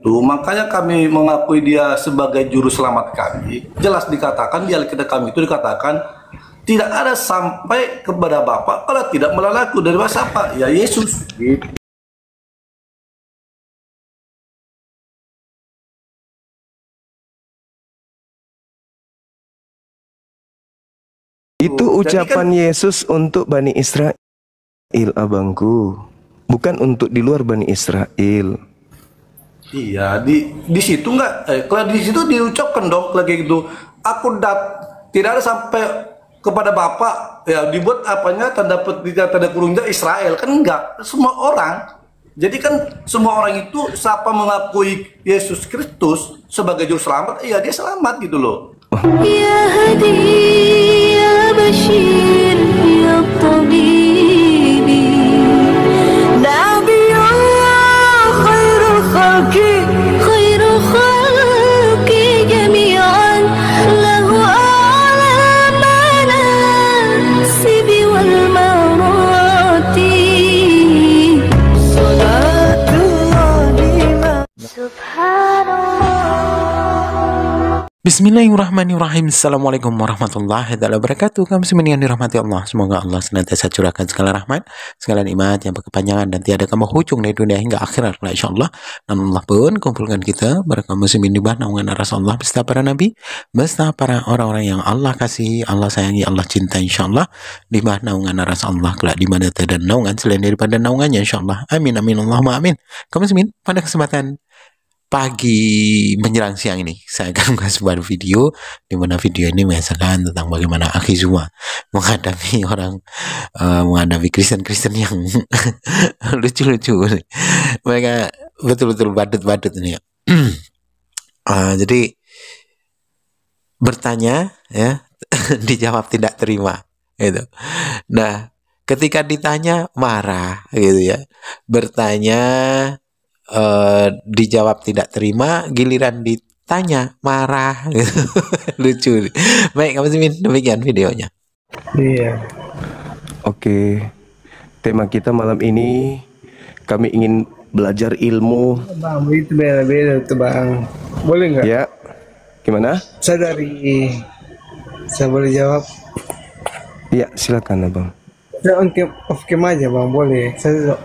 itu, makanya kami mengakui dia sebagai juru selamat kami. Jelas dikatakan di Alkitab kami itu dikatakan tidak ada sampai kepada Bapa kalau tidak melalui aku. Dari siapa? Ya Yesus. Gitu. Itu ucapan Yesus untuk Bani Israel, abangku. Bukan untuk di luar Bani Israel. Iya, di situ enggak. Kalau di situ diucapkan dong lagi gitu. Aku tidak ada sampai kepada Bapa. Ya dibuat apanya tanda kurungnya Israel kan enggak. Semua orang. Jadi kan semua orang itu siapa mengakui Yesus Kristus sebagai juru selamat, ya dia selamat gitu loh. Ya Hadi, ya Bashir, ya Tabibi, Nabiyullah, khairul khalqi jami'an, lahu a'la manasibi wal marati, salatullah subhanallah. Bismillahirrahmanirrahim. Assalamualaikum warahmatullahi wabarakatuh. Kaum muslimin yang dirahmati Allah, semoga Allah senantiasa curahkan segala rahmat, segala nikmat yang berkepanjangan dan tiada kamu hujung dari dunia hingga akhirat, insyaallah. Dan Allah pun kumpulkan kita para kaum muslimin di bawah naungan Rasulullah beserta para nabi, beserta para orang-orang yang Allah kasih, Allah sayangi, Allah cinta, insyaallah, di bawah naungan Rasulullah kelak di mana tiada naungan selain daripada naungannya, insyaallah. Amin amin Allahumma amin. Kaum muslimin, pada kesempatan pagi menjelang siang ini saya akan mengasih sebuah video di mana video ini mengisahkan tentang bagaimana Akhi Zuma menghadapi menghadapi Kristen yang lucu-lucu. Mereka betul-betul badut-badut ini ya. Jadi bertanya ya dijawab tidak terima gitu. Nah, ketika ditanya marah gitu ya. Bertanya dijawab tidak terima, giliran ditanya marah gitu. Lucu. Baik, kamu sih demikian videonya. Iya. Oke. Tema kita malam ini kami ingin belajar ilmu. Bang, itu beda-beda tuh Bang. Boleh nggak? Ya. Gimana? Saya boleh jawab. Ya, silakan Abang. Saya off cam aja Bang, boleh. Saya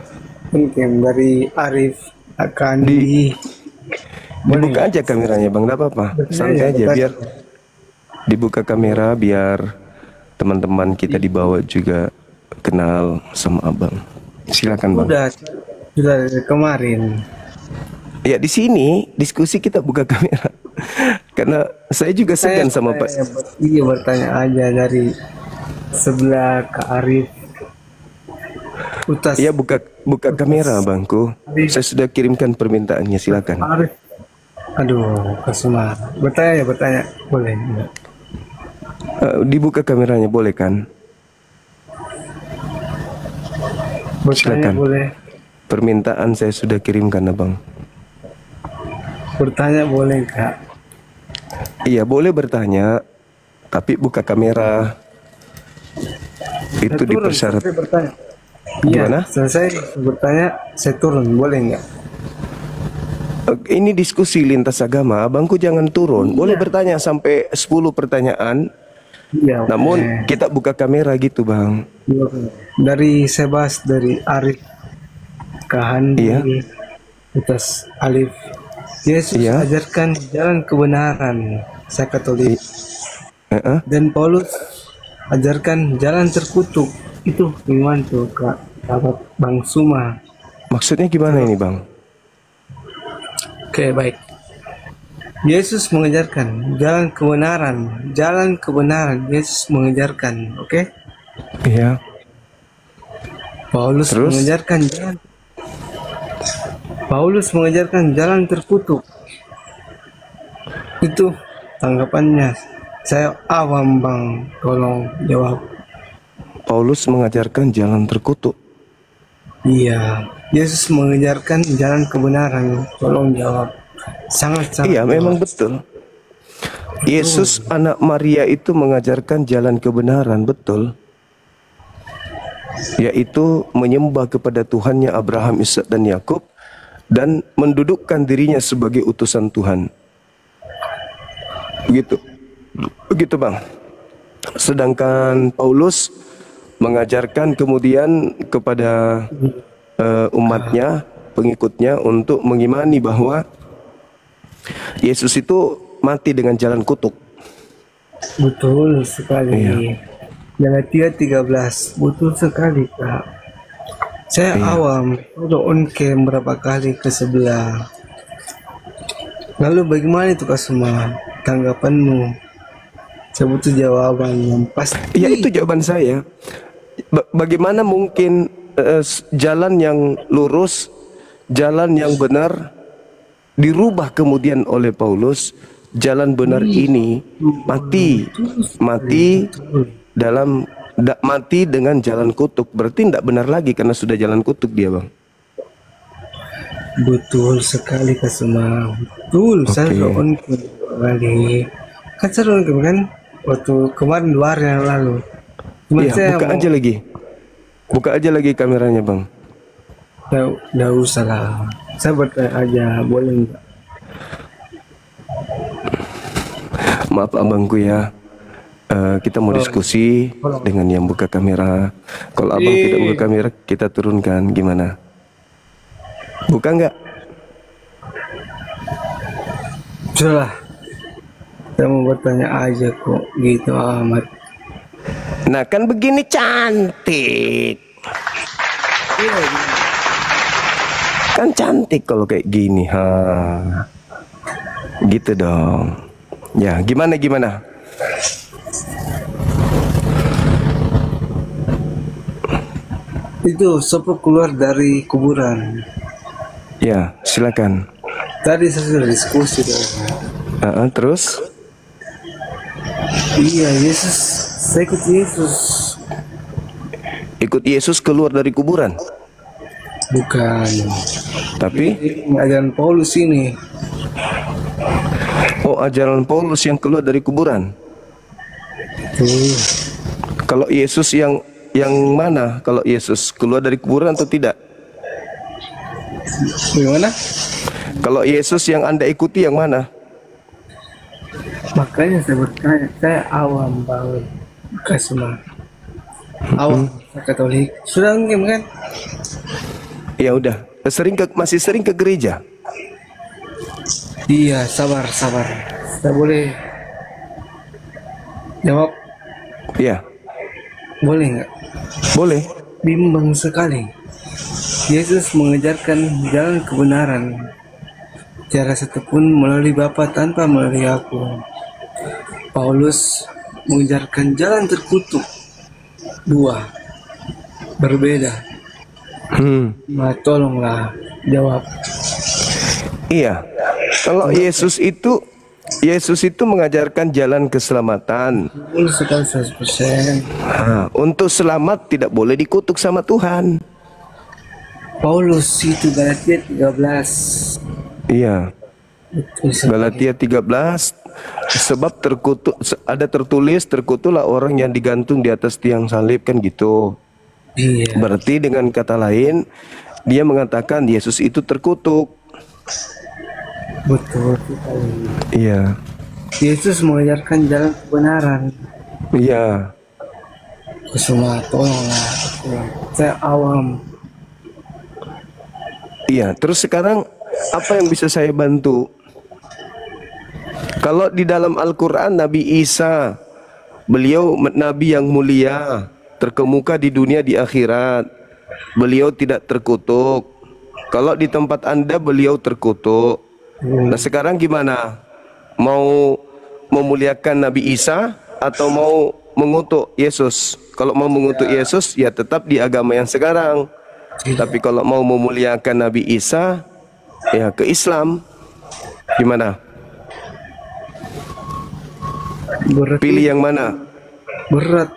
on cam dari Arif akan dibuka aja kameranya Bang, enggak apa-apa. Santai aja biar dibuka kamera biar teman-teman kita di bawah juga kenal sama Abang. Silakan Bang. Sudah dari kemarin. Ya di sini diskusi kita buka kamera. Karena saya juga segan sama Pak. Iya, bertanya aja dari sebelah ke Arif. Ya buka kamera Bangku. Saya sudah kirimkan permintaannya, silakan. Arif. Aduh, Kasumar. Bertanya boleh. Dibuka kameranya boleh kan? Bertanya silakan. Boleh. Permintaan saya sudah kirimkan Abang. Bertanya boleh Kak? Iya boleh bertanya, tapi buka kamera. Itu dipersyaratkan. Gimana? Selesai bertanya, saya turun, boleh nggak? Ini diskusi lintas agama, abangku jangan turun. Boleh bertanya sampai 10 pertanyaan. Iya. Namun kita buka kamera gitu Bang. Dari Sebas, dari Arif, Kahandi, atas Alif. Yesus ajarkan jalan kebenaran, saya Katolik. Dan Paulus ajarkan jalan terkutuk. Itu gimana tuh Kak Bang Suma? Maksudnya gimana ini Bang? Oke, baik. Yesus mengajarkan jalan kebenaran. Yesus mengajarkan, oke? Iya. Paulus mengajarkan jalan terkutuk. Itu tanggapannya. Saya awam Bang, tolong jawab. Paulus mengajarkan jalan terkutuk. Iya, Yesus mengajarkan jalan kebenaran. Tolong jawab. Sangat. Iya, memang betul. Yesus anak Maria itu mengajarkan jalan kebenaran, betul. Yaitu menyembah kepada Tuhannya Abraham, Ishak dan Yakub dan mendudukkan dirinya sebagai utusan Tuhan. Begitu. Begitu, Bang. Sedangkan Paulus mengajarkan kemudian kepada umatnya, pengikutnya untuk mengimani bahwa Yesus itu mati dengan jalan kutuk. Betul sekali. Iya. Galatia 13. Betul sekali, Kak. Saya awam, udah on cam berapa kali ke sebelah. Lalu bagaimana itu Kak semua tanggapanmu? Saya butuh jawaban yang pasti. Ya, itu jawaban saya. Bagaimana mungkin jalan yang lurus, jalan yang benar dirubah kemudian oleh Paulus? Jalan benar ini mati dengan jalan kutuk. Berarti tidak benar lagi karena sudah jalan kutuk dia, Bang. Betul sekali Kak semua. Betul, saya sudah on cam kali. Kan saya on cam kan waktu kemarin 2 hari yang lalu. Cuma Iya, saya buka aja lagi. Buka aja lagi kameranya, Bang. Nggak usah lah. Saya bertanya aja, boleh nggak? Maaf abangku ya. Kita mau diskusi dengan yang buka kamera. Kalau abang tidak buka kamera, kita turunkan. Gimana? Buka nggak? Sudahlah. Saya mau bertanya aja kok, gitu amat. Nah, kan begini cantik. Kan cantik kalau kayak gini, ha. Gitu dong. Ya, gimana? Itu Sopo keluar dari kuburan. Ya, silakan. Tadi saya sudah diskusi dengan Terus? iya, Yesus. Saya ikut Yesus. Ikut Yesus keluar dari kuburan? Bukan. Tapi? Ajaran Paulus ini. Oh, ajaran Paulus yang keluar dari kuburan? Tuh. Kalau Yesus yang mana? Kalau Yesus keluar dari kuburan atau tidak? Bagaimana? Kalau Yesus yang Anda ikuti yang mana? Makanya saya bertanya, saya awam banget. Kasma. Awam, Katolik. Sudah enggak kan? Ya udah, masih sering ke gereja? Iya, sabar. Saya boleh jawab? Iya. Boleh nggak? Boleh. Bimbang sekali. Yesus mengajarkan jalan kebenaran. Cara satupun melalui Bapa tanpa melalui aku. Paulus mengajarkan jalan terkutuk. 2. Berbeda. Nah, tolonglah jawab. Iya. Kalau Yesus itu mengajarkan jalan keselamatan. Betul sekali 100%. Untuk selamat tidak boleh dikutuk sama Tuhan. Paulus itu Galatia 13. Iya. Betul sekali. Galatia 13, sebab ada tertulis terkutuklah orang yang digantung di atas tiang salib, kan gitu. Iya. Berarti dengan kata lain dia mengatakan Yesus itu terkutuk. Betul sekali. Iya. Yesus mengajarkan jalan kebenaran. Iya. Semua tolonglah. Saya awam. Iya, terus sekarang apa yang bisa saya bantu? Kalau di dalam Al-Quran Nabi Isa, beliau nabi yang mulia, terkemuka di dunia di akhirat. Beliau tidak terkutuk. Kalau di tempat Anda beliau terkutuk. Nah sekarang gimana? Mau memuliakan Nabi Isa atau mau mengutuk Yesus? Kalau mau mengutuk Yesus ya tetap di agama yang sekarang. Tapi kalau mau memuliakan Nabi Isa ya ke Islam. Gimana? Berat. Pilih yang mana? Berat.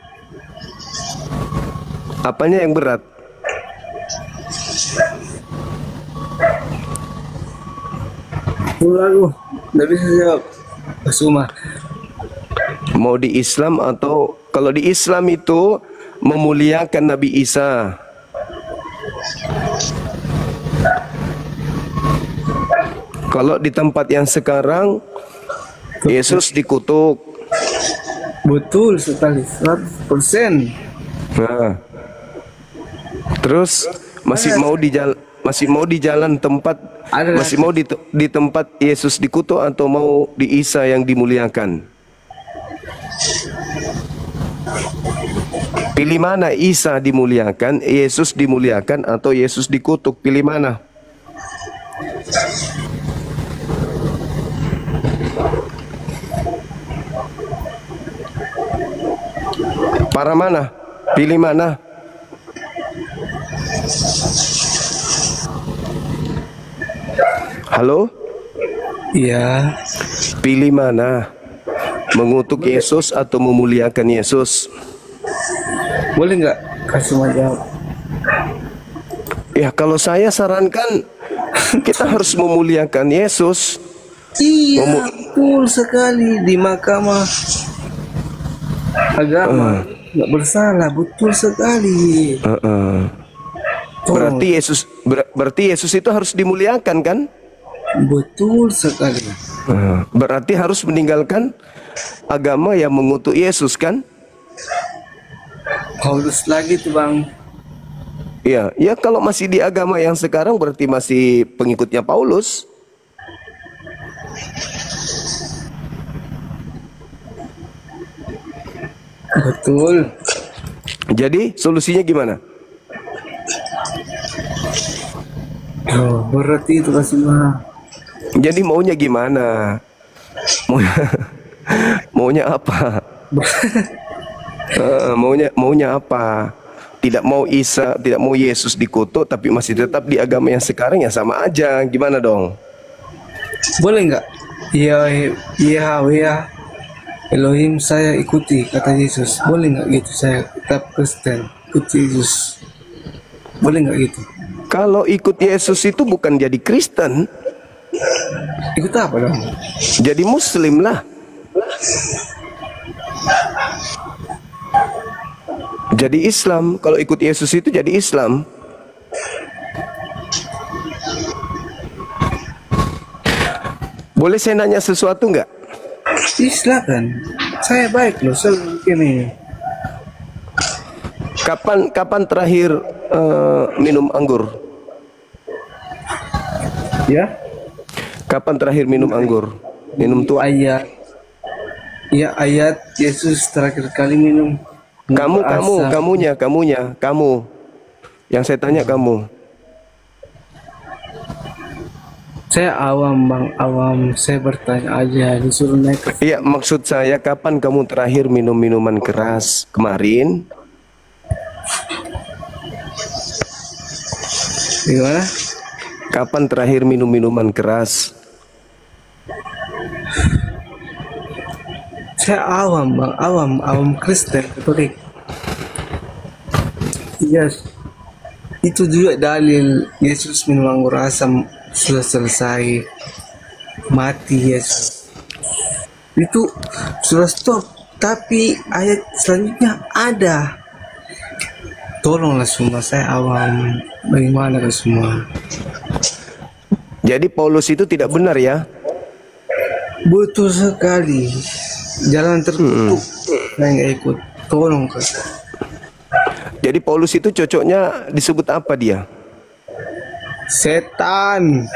Apanya yang berat? Lalu, nggak bisa jawab. Cuma Mau di Islam atau kalau di Islam itu memuliakan Nabi Isa. Kalau di tempat yang sekarang Yesus dikutuk. Betul sekali, 100%. Nah, terus masih mau di jalan tempat, Ada masih mau di tempat Yesus dikutuk atau mau di Isa yang dimuliakan? Pilih mana, Isa dimuliakan, Yesus dimuliakan, atau Yesus dikutuk? Pilih mana? Para mana? Pilih mana? Halo? Iya. Pilih mana? Mengutuk Yesus atau memuliakan Yesus? Boleh nggak kasih jawab? Ya, kalau saya sarankan kita harus memuliakan Yesus. Iya, betul sekali. Di mahkamah agama nggak bersalah, betul sekali. Berarti Yesus itu harus dimuliakan, kan? Betul sekali. Berarti harus meninggalkan agama yang mengutuk Yesus, kan? Paulus lagi tuh bang. Ya, ya kalau masih di agama yang sekarang berarti masih pengikutnya Paulus. Betul. Jadi solusinya gimana? Oh, berarti itu kasih mah. Jadi maunya gimana? Maunya apa? Maunya apa? Tidak mau Isa, tidak mau Yesus dikutuk, tapi masih tetap di agama yang sekarang, ya sama aja. Gimana dong? Boleh nggak? Iya, iya, Elohim saya ikuti, kata Yesus. Boleh nggak gitu? Saya tetap Kristen, ikuti Yesus. Boleh nggak gitu? Kalau ikut Yesus itu bukan jadi Kristen, Ikut apa dong? jadi Muslim lah. Jadi Islam. Kalau ikut Yesus itu jadi Islam. Boleh saya nanya sesuatu nggak? Silakan. Saya baik loh, ini. Kapan terakhir minum anggur? Ya? Kapan terakhir minum anggur? Minum tua? Ayat. Ya, ayat Yesus terakhir kali minum. Kamunya. Yang saya tanya kamu. Saya awam bang, awam. Saya bertanya aja, disuruh naik ke... Iya, maksud saya kapan kamu terakhir minum minuman keras? Kemarin? Gimana? Kapan terakhir minum minuman keras? Saya awam bang, awam Kristen Katolik. Iya, itu juga dalil Yesus minum anggur asam sudah selesai, mati Yesus. Itu sudah stop, tapi ayat selanjutnya ada. Tolonglah semua, saya awam. Bagaimana ke semua? Jadi Paulus itu tidak benar ya? Betul sekali. Jalan tertutup. Saya nggak ikut. Tolong ke. Jadi Paulus itu cocoknya disebut apa dia? Setan.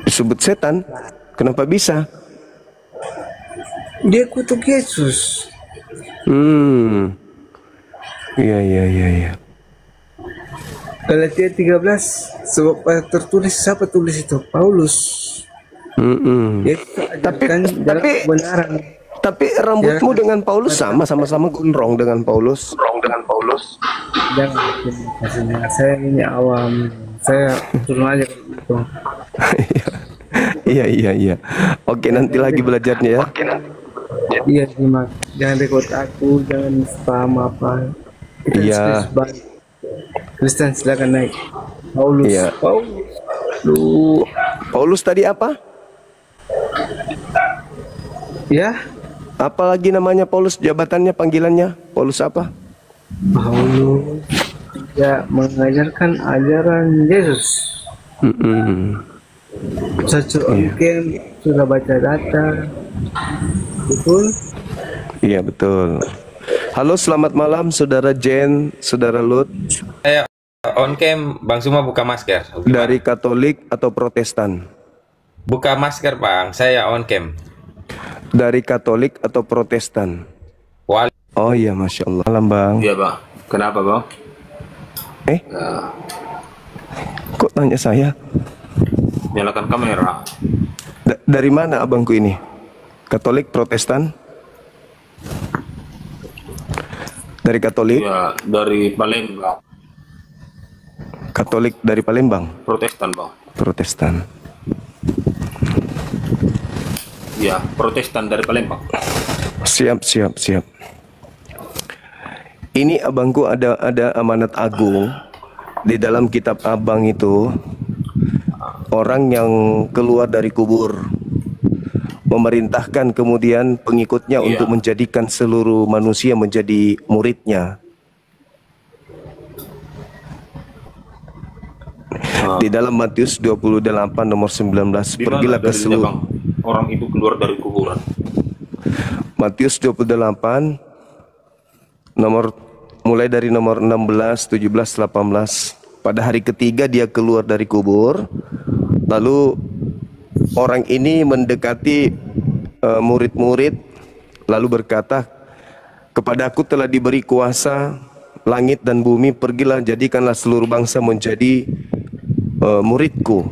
Disebut setan? Kenapa bisa? Dia kutuk Yesus. Iya. Galatia 13, sebab tertulis, siapa tulis itu? Paulus. Tapi rambutmu dengan Paulus sama-sama gondrong dengan Paulus. Jangan, saya ini awam. Saya turun aja gitu. Iya. Oke, nanti lagi belajarnya ya. Iya, terima. Jangan record aku, jangan spam apa. Iya. Kristen silakan naik. Paulus. Iya. Paulus tadi apa? Ya. Apa lagi namanya Paulus? Jabatannya, panggilannya? Paulus apa? Paulus tidak mengajarkan ajaran Yesus. Satu Onkem sudah baca data, betul? Iya betul. Halo, selamat malam saudara Jen, saudara Lut. Saya on cam, Bang semua buka masker. Dari Katolik atau Protestan? Buka masker Bang, saya on cam. Dari Katolik atau Protestan? Wali. Oh iya, Masya Allah. Malam Bang. Iya Bang, kenapa Bang? Kok tanya saya? Nyalakan kamera. Dari mana abangku ini? Katolik, Protestan? Dari Katolik? Ya, dari Palembang. Katolik dari Palembang? Protestan Bang. Protestan. Ya, Protestan dari Palembang. Siap. Ini abangku ada amanat agung di dalam kitab abang itu. Orang yang keluar dari kubur memerintahkan kemudian pengikutnya untuk menjadikan seluruh manusia menjadi muridnya. Di dalam Matius 28 nomor 19, pergilah ke seluruh orang itu keluar dari kuburan. Matius 28 mulai dari nomor 16, 17, 18. Pada hari ketiga dia keluar dari kubur. Lalu orang ini mendekati murid-murid lalu berkata, "Kepadaku telah diberi kuasa langit dan bumi, pergilah jadikanlah seluruh bangsa menjadi muridku."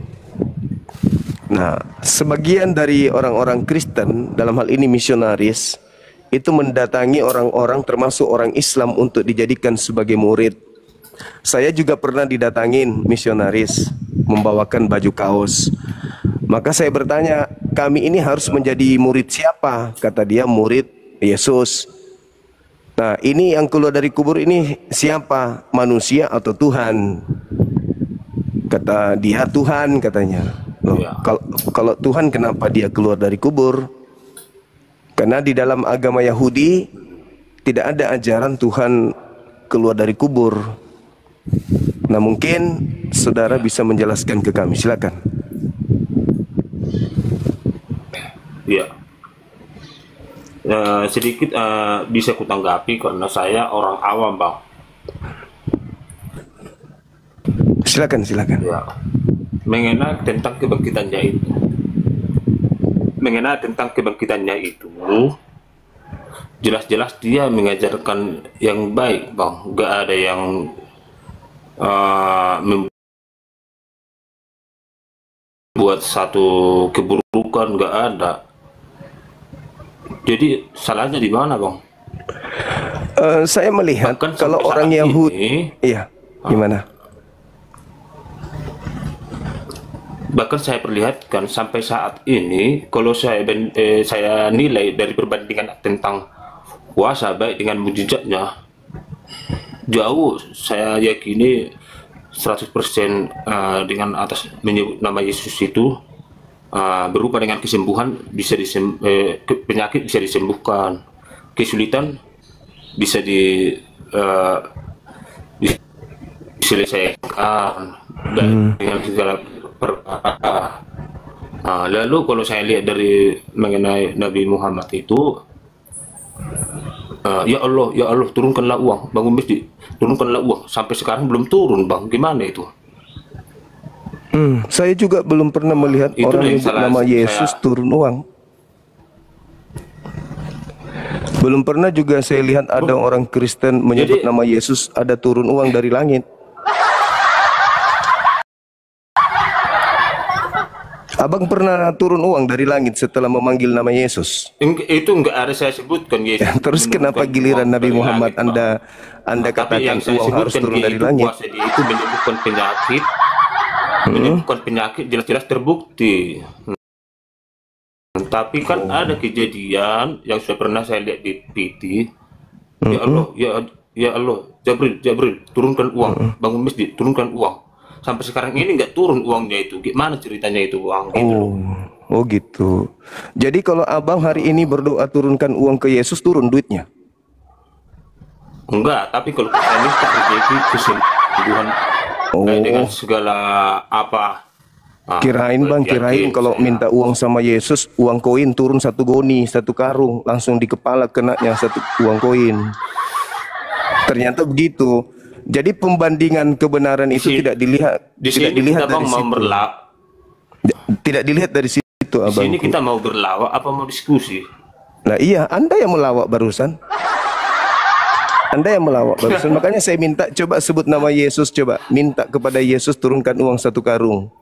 Nah, sebagian dari orang-orang Kristen, dalam hal ini misionaris, itu mendatangi orang-orang termasuk orang Islam untuk dijadikan sebagai murid. Saya juga pernah didatangin misionaris membawakan baju kaos. Maka saya bertanya, kami ini harus menjadi murid siapa? Kata dia, murid Yesus. Nah, ini yang keluar dari kubur ini siapa? Manusia atau Tuhan? Kata dia, Tuhan katanya. Loh, kalau Tuhan kenapa dia keluar dari kubur? Karena di dalam agama Yahudi tidak ada ajaran Tuhan keluar dari kubur. Nah, mungkin saudara bisa menjelaskan ke kami, silakan. Ya, sedikit bisa kutanggapi karena saya orang awam Bang. Silakan. Ya, mengenai tentang kebangkitannya itu, jelas-jelas dia mengajarkan yang baik Bang. Gak ada yang membuat satu keburukan, gak ada. Jadi salahnya di mana Bang? Saya melihat Bahkan kalau sampai orang saat Yahudi, iya, gimana? Bahkan saya perlihatkan sampai saat ini, kalau saya nilai dari perbandingan tentang kuasa baik dengan mujizatnya, jauh saya yakini 100% dengan atas menyebut nama Yesus itu berupa dengan kesembuhan bisa penyakit bisa disembuhkan, kesulitan bisa diselesaikan dengan segala perkara. Lalu kalau saya lihat dari mengenai Nabi Muhammad itu, ya Allah turunkanlah uang, bangun masjid, turunkanlah uang, sampai sekarang belum turun Bang, gimana itu? Saya juga belum pernah melihat Itu orang yang menyebut salah nama Yesus saya. turun uang. Belum pernah juga saya lihat ada orang Kristen menyebut Jadi- nama Yesus ada turun uang dari langit. Abang pernah turun uang dari langit setelah memanggil nama Yesus? Itu enggak ada saya sebutkan Yesus. Terus kenapa menurunkan giliran uang Nabi dari Muhammad langit, Bang. Anda Tapi katakan yang saya uang harus sebutkan turun dari itu langit? kuasa dia itu menyembuhkan penyakit, menyembuhkan penyakit jelas-jelas terbukti. Tapi kan ada kejadian yang sudah pernah saya lihat di PT. Ya Allah, ya Allah, Jabril, turunkan uang, bangun masjid, turunkan uang. Sampai sekarang ini nggak turun uangnya itu. Gimana ceritanya itu Bang? Gitu loh. Oh gitu. Jadi kalau abang hari ini berdoa turunkan uang ke Yesus, turun duitnya? Enggak, tapi kalau saya minta rezeki kesembuhan kayak dengan segala apa. Kirain bang, kirain kalau minta uang sama Yesus, uang koin turun 1 goni, 1 karung, langsung di kepala kenanya 1 uang koin. Ternyata begitu. Jadi pembandingan kebenaran itu tidak dilihat, Di tidak sini dilihat kita dari bang mau situ. tidak dilihat dari situ, di sini abangku. kita mau berlawak apa mau diskusi? Nah iya, Anda yang melawak barusan. Anda yang melawak barusan. Makanya saya minta coba sebut nama Yesus, coba minta kepada Yesus turunkan uang 1 karung.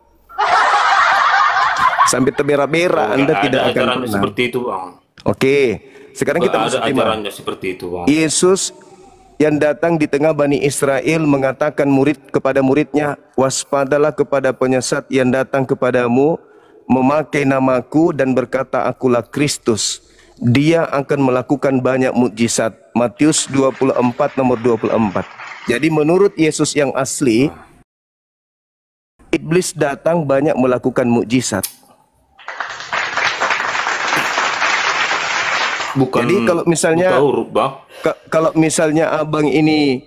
Sampai terbera-bera Anda Nggak tidak ada akan ajarannya pernah. seperti itu bang. Oke, sekarang kita Nggak masuk ada tema. ajarannya seperti itu bang. Yesus yang datang di tengah Bani Israel mengatakan kepada muridnya, waspadalah kepada penyesat yang datang kepadamu memakai namaku dan berkata akulah Kristus. Dia akan melakukan banyak mukjizat. Matius 24 nomor 24. Jadi menurut Yesus yang asli, iblis datang banyak melakukan mukjizat. Bukan. Jadi kalau misalnya buta huruf bang. Kalau misalnya abang ini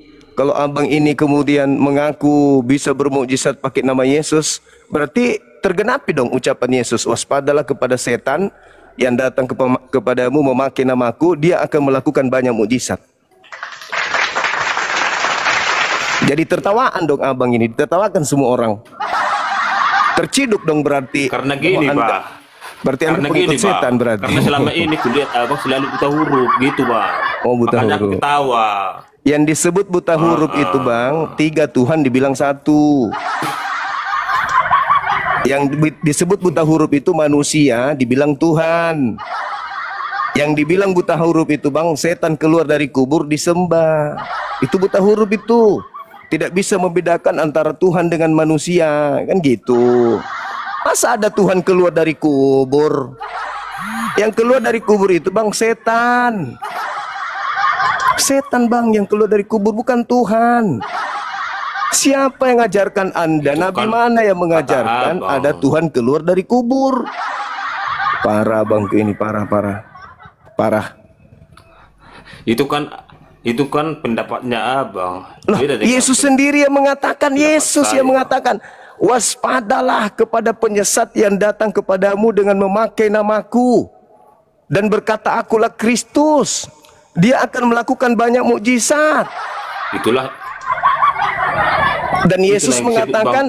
kemudian mengaku bisa bermukjizat pakai nama Yesus, berarti tergenapi dong ucapan Yesus, waspadalah kepada setan yang datang kepadamu memakai namaku, dia akan melakukan banyak mukjizat. Jadi tertawaan dong abang ini, ditertawakan semua orang. Terciduk dong berarti. Karena gini pak. Berarti Anda Karena pengikut gini setan bang. berarti. Karena selama ini kulihat abang selalu buta huruf gitu bang. Oh, buta Makanya aku huruf. ketawa. Yang disebut buta huruf itu bang, 3 Tuhan dibilang 1. Yang disebut buta huruf itu manusia dibilang Tuhan. Yang dibilang buta huruf itu bang, setan keluar dari kubur disembah. Itu buta huruf itu. Tidak bisa membedakan antara Tuhan dengan manusia, kan gitu. Masa ada Tuhan keluar dari kubur? Yang keluar dari kubur itu bang setan. Setan bang yang keluar dari kubur, bukan Tuhan. Siapa yang mengajarkan Anda? Itu Nabi kan mana yang mengajarkan kata abang. ada Tuhan keluar dari kubur? Parah bang, ini parah. Itu kan pendapatnya abang. Loh, Beda dengan Yesus sendiri yang mengatakan, Yesus yang saya. mengatakan, waspadalah kepada penyesat yang datang kepadamu dengan memakai namaku dan berkata akulah Kristus. Dia akan melakukan banyak mukjizat. Itulah. Dan Yesus Itulah yang disebut, mengatakan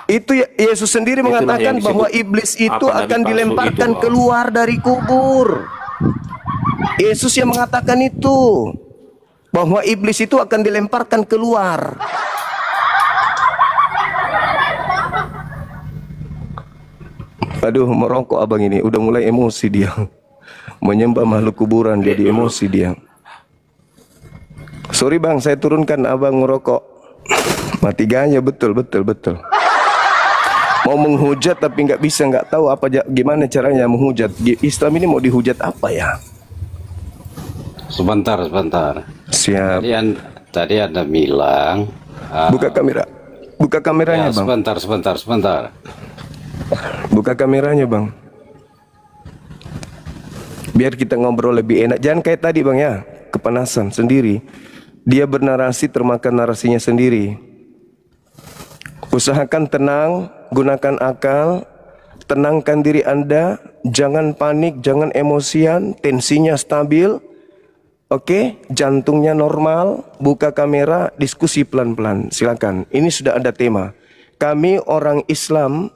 itu Yesus sendiri Itulah mengatakan yang disebut bahwa iblis itu apa, nabi akan palsu dilemparkan itu, Bang. keluar dari kubur. Yesus yang mengatakan itu, bahwa iblis itu akan dilemparkan keluar. Aduh, merokok abang ini udah mulai emosi dia. Menyembah makhluk kuburan jadi emosi dia. Sorry bang, saya turunkan abang ngerokok. Mati gaya, betul. Mau menghujat tapi nggak bisa, nggak tahu gimana caranya menghujat. Islam ini mau dihujat apa ya? Sebentar. Siap. Tadi Anda bilang Buka kamera. Buka kameranya ya, bang. sebentar. Buka kameranya bang. Biar kita ngobrol lebih enak. Jangan kayak tadi bang ya, kepanasan sendiri. Dia bernarasi termakan narasinya sendiri. Usahakan tenang, gunakan akal, tenangkan diri Anda, jangan panik, jangan emosian, tensinya stabil. Oke, jantungnya normal, buka kamera, diskusi pelan-pelan. Silakan. Ini sudah ada tema. Kami orang Islam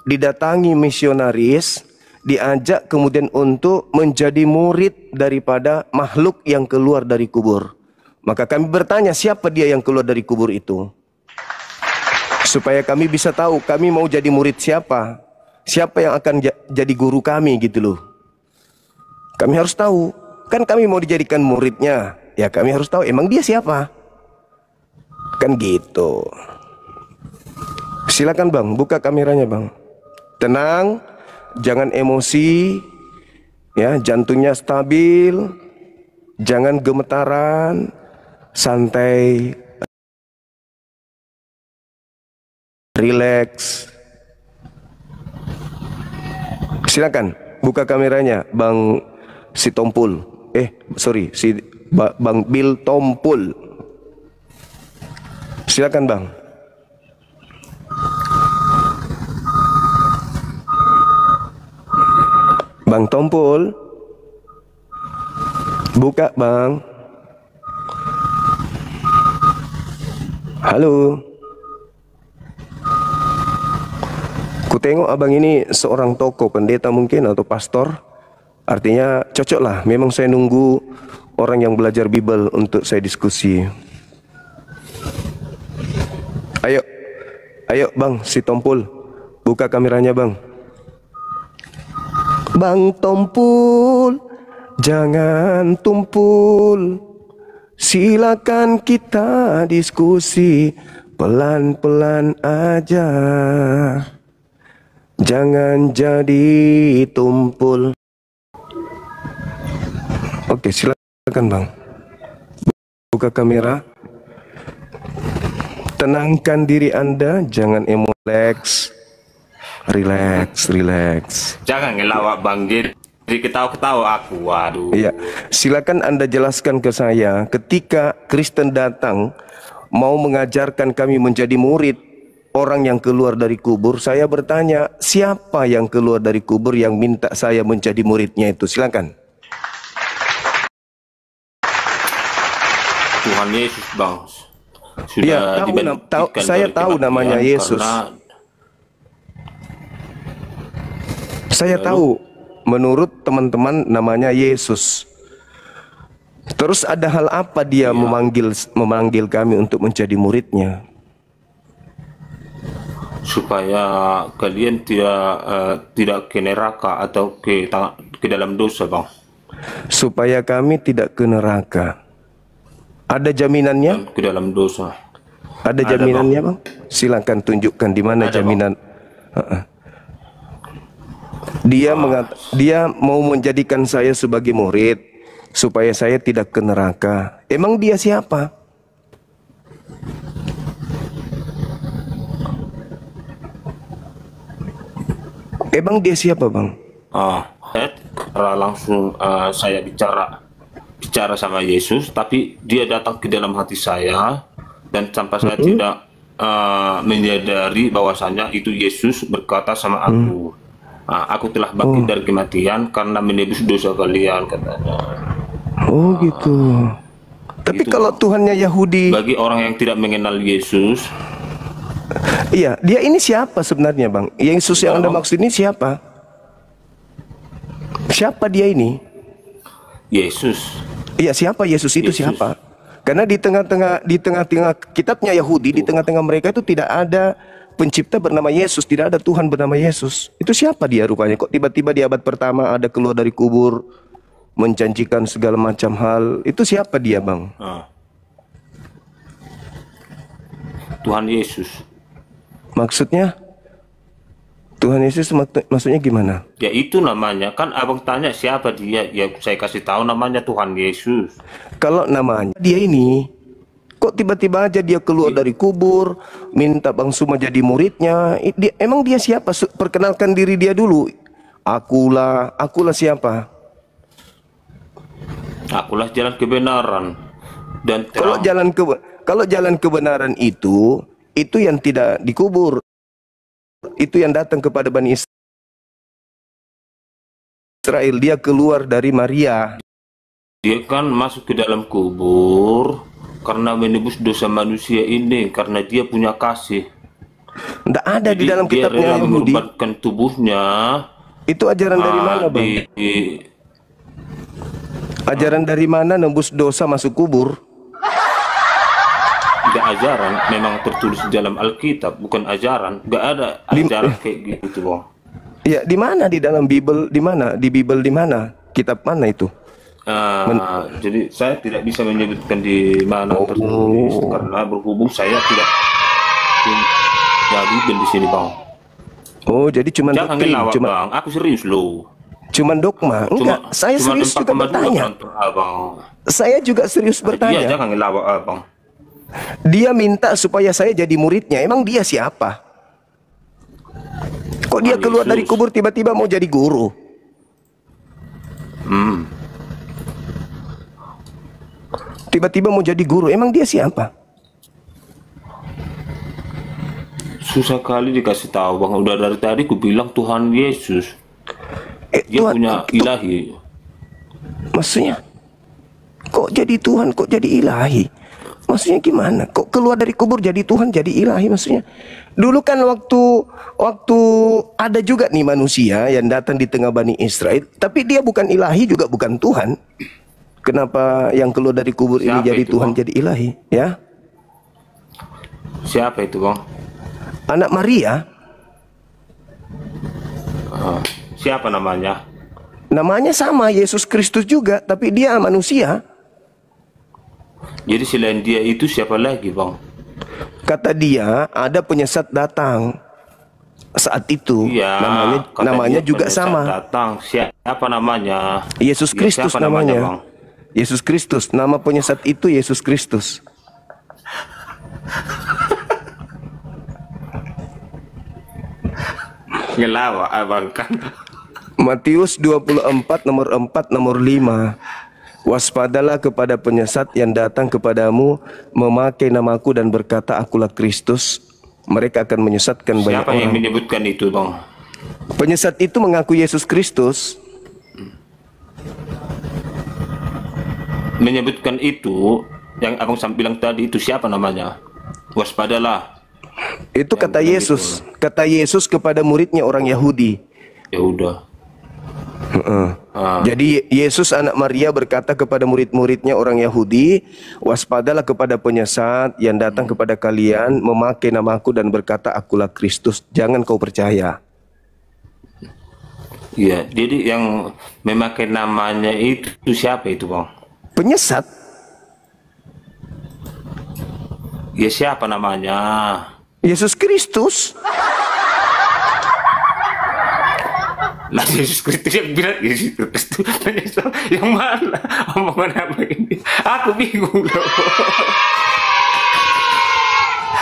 didatangi misionaris, diajak kemudian untuk menjadi murid daripada makhluk yang keluar dari kubur. Maka kami bertanya, siapa dia yang keluar dari kubur itu? Supaya kami bisa tahu kami mau jadi murid siapa. Siapa yang akan jadi guru kami gitu loh. Kami harus tahu. Kan kami mau dijadikan muridnya. Ya kami harus tahu emang dia siapa. Kan gitu. Silakan bang, buka kameranya bang. Tenang, jangan emosi. Ya, jantungnya stabil. Jangan gemetaran. Santai. Relax. Silakan buka kameranya bang si Tompul. Si Bang Bil Tompul. Silakan Bang. Bang Tompul. Buka Bang. Halo. Ku tengok abang ini seorang tokoh, pendeta mungkin atau pastor. Artinya cocok lah. Memang saya nunggu orang yang belajar Bible untuk saya diskusi. Ayo, ayo Bang si Tompul, buka kameranya Bang. Bang Tompul, jangan tumpul. Silakan kita diskusi pelan-pelan aja. Jangan jadi tumpul. Oke, silakan Bang. Buka kamera. Tenangkan diri Anda, jangan relax. Relax. Jangan ngelawak Bang, jadi ketawa-ketawa aku. Waduh. Iya, silakan Anda jelaskan ke saya ketika Kristen datang mau mengajarkan kami menjadi murid orang yang keluar dari kubur. Saya bertanya, siapa yang keluar dari kubur yang minta saya menjadi muridnya itu? Silakan. Tuhan Yesus Bang. Iya, saya tahu namanya Yesus. Saya tahu, menurut teman-teman namanya Yesus. Terus ada hal apa dia memanggil kami untuk menjadi muridnya? Supaya kalian tidak ke neraka atau ke dalam dosa Bang. Supaya kami tidak ke neraka. Ada jaminannya? Ke dalam dosa. Ada jaminannya Bang? Silakan tunjukkan di mana jaminan. Dia mau menjadikan saya sebagai murid supaya saya tidak ke neraka. Emang dia siapa? Emang dia siapa Bang? Langsung saya bicara sama Yesus, tapi dia datang ke dalam hati saya dan sampai saya tidak menyadari bahwasanya itu Yesus berkata sama aku, aku telah bangkit dari kematian karena menebus dosa kalian, katanya. Oh gitu. Tapi Gitu, kalau Bang. Tuhannya Yahudi, Bagi orang yang tidak mengenal Yesus, iya, dia ini siapa sebenarnya Bang? Yesus yang Anda maksud ini siapa? Siapa dia ini? Yesus. Iya, siapa Yesus itu? Yesus. Siapa? Karena di tengah-tengah kitabnya Yahudi, di tengah-tengah mereka itu tidak ada pencipta bernama Yesus, tidak ada Tuhan bernama Yesus. Itu siapa dia rupanya? Kok tiba-tiba di abad pertama ada keluar dari kubur, menjanjikan segala macam hal? Itu siapa dia Bang? Tuhan Yesus. Maksudnya? Tuhan Yesus maksudnya gimana? Ya itu namanya, kan abang tanya siapa dia, ya saya kasih tahu namanya Tuhan Yesus. Kalau namanya dia ini, kok tiba-tiba aja dia keluar dari kubur, minta Bang Suma jadi muridnya? Emang dia siapa? Perkenalkan diri dia dulu. Akulah siapa? Akulah jalan kebenaran dan Kalau terang. jalan kebenaran itu yang tidak dikubur. Itu yang datang kepada Bani Israel. Dia keluar dari Maria. Dia kan masuk ke dalam kubur karena menebus dosa manusia ini, karena dia punya kasih. Tidak ada di dalam Dia kitabnya rela Yahudi. mengorbankan tubuhnya. Itu ajaran dari mana Bang? Ajaran dari mana nembus dosa masuk kubur? Gak ajaran, memang tertulis di dalam Alkitab, bukan ajaran. Gak ada ajaran kayak gitu Bang. Ya, di mana di dalam Bible? Di mana? Di Bible di mana? Kitab mana itu? Jadi saya tidak bisa menyebutkan di mana tertulis karena berhubung saya tidak jadi di sini Bang. Oh, jadi cuman Jangan doktrin, ngelawak Bang, aku serius loh. cuman dogma. Enggak, saya serius juga bertanya. Abang. Saya juga serius Iya, bertanya. jangan ngelawak Abang. Dia minta supaya saya jadi muridnya. Emang dia siapa? Kok dia keluar dari kubur tiba-tiba mau jadi guru? Tiba-tiba mau jadi guru. Emang dia siapa? Susah kali dikasih tahu bang. Udah dari tadi ku bilang Tuhan Yesus. Dia Tuhan, punya ilahi. maksudnya kok jadi Tuhan, kok jadi ilahi? Maksudnya gimana? Kok keluar dari kubur jadi Tuhan, jadi ilahi maksudnya? Dulu kan waktu ada juga nih manusia yang datang di tengah Bani Israel, tapi dia bukan ilahi juga bukan Tuhan. Kenapa yang keluar dari kubur ini Siapa jadi itu, Tuhan, Bang? jadi ilahi? Ya, Siapa itu bang? anak Maria, Siapa namanya? namanya sama Yesus Kristus juga, tapi dia manusia. Jadi selain dia itu siapa lagi bang? Kata dia ada penyesat datang saat itu, Iya. kata namanya dia juga penyesat sama. Datang. Siapa namanya? Yesus Ya, Kristus siapa namanya, namanya. Bang? Yesus Kristus, nama penyesat itu Yesus Kristus. Ngelawa abang kan? Matius 24 nomor 4 nomor 5. Waspadalah kepada penyesat yang datang kepadamu memakai namaku dan berkata akulah Kristus. Mereka akan menyesatkan banyak Siapa yang orang. menyebutkan itu bang? Penyesat itu mengaku Yesus Kristus. Menyebutkan itu yang abang bilang tadi itu siapa namanya? Waspadalah. Itu kata Yesus. Kata Yesus kepada muridnya orang Yahudi. Ya udah. Jadi Yesus anak Maria berkata kepada murid-muridnya orang Yahudi, waspadalah kepada penyesat yang datang kepada kalian memakai namaku dan berkata akulah Kristus. Jangan kau percaya. Iya. Jadi yang memakai namanya itu siapa itu bang? Penyesat. Ya siapa namanya? Yesus Kristus. Lah Yesus Kristus yang bilang Yesus Kristus yang mana omongan apa ini? Aku bingung loh.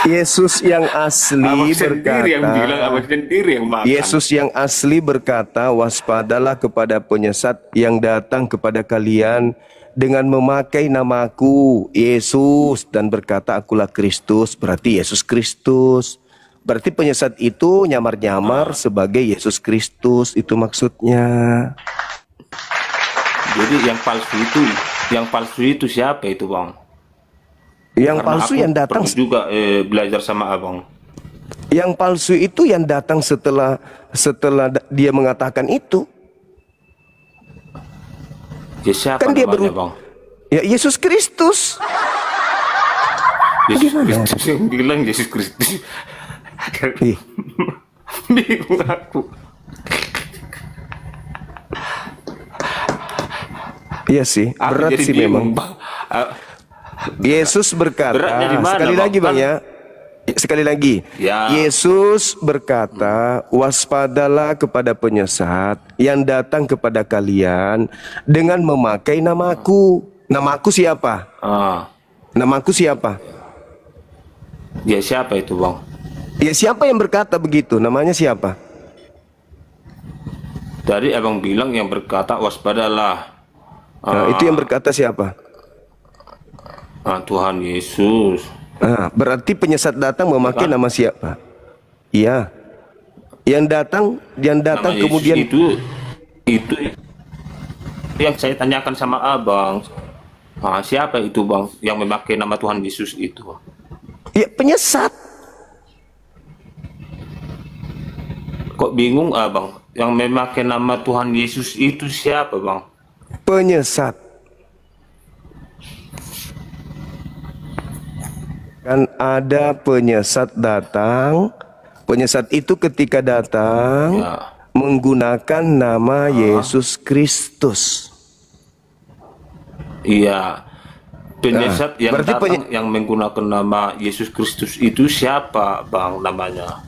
Yesus yang asli Abang sendiri yang bilang, abang berkata, sendiri yang makan. Yesus yang asli berkata, waspadalah kepada penyesat yang datang kepada kalian dengan memakai namaku Yesus dan berkata akulah Kristus. Berarti Yesus Kristus. Berarti penyesat itu nyamar-nyamar sebagai Yesus Kristus, itu maksudnya. Jadi yang palsu itu siapa itu bang? Yang Karena palsu aku yang datang, pernah juga belajar sama abang. yang palsu itu yang datang setelah dia mengatakan itu. Ya siapa Kan dia namanya bang? Ya Yesus Kristus. Yesus Gimana? Kristus yang bilang Yesus Kristus. Ih, Bingung aku. iya sih, Aku berat jadi sih bingung, memang. Bang. Yesus berkata, Beratnya di mana, sekali Bang? lagi bang Kan- ya, sekali lagi. Ya. Yesus berkata, waspadalah kepada penyesat yang datang kepada kalian dengan memakai namaku. Namaku siapa? Namaku siapa? Ya siapa itu bang? Ya siapa yang berkata begitu? Namanya siapa? Tadi abang bilang yang berkata waspadalah. Nah, itu yang berkata siapa? Tuhan Yesus. Berarti penyesat datang memakai nama siapa? Iya. Yang datang Nama Yesus kemudian itu yang saya tanyakan sama abang. Siapa itu bang yang memakai nama Tuhan Yesus itu? ya penyesat. Kok bingung abang? Yang memakai nama Tuhan Yesus itu siapa bang? Penyesat. Kan ada penyesat datang. Penyesat itu ketika datang Ya. menggunakan nama Yesus Kristus. Iya. Penyesat yang berarti datang yang menggunakan nama Yesus Kristus itu siapa bang namanya?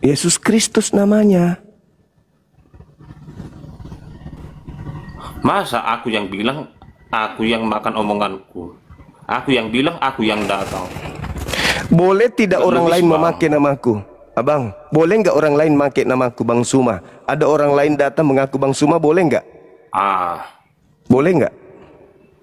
Yesus Kristus namanya. Masa aku yang bilang aku yang makan omonganku? Aku yang bilang aku yang datang. Boleh tidak Nggak orang logis, lain Bang. memakai namaku? Abang, boleh nggak orang lain memakai namaku Bang Suma? Ada orang lain datang mengaku Bang Suma, boleh nggak? Ah, Boleh nggak?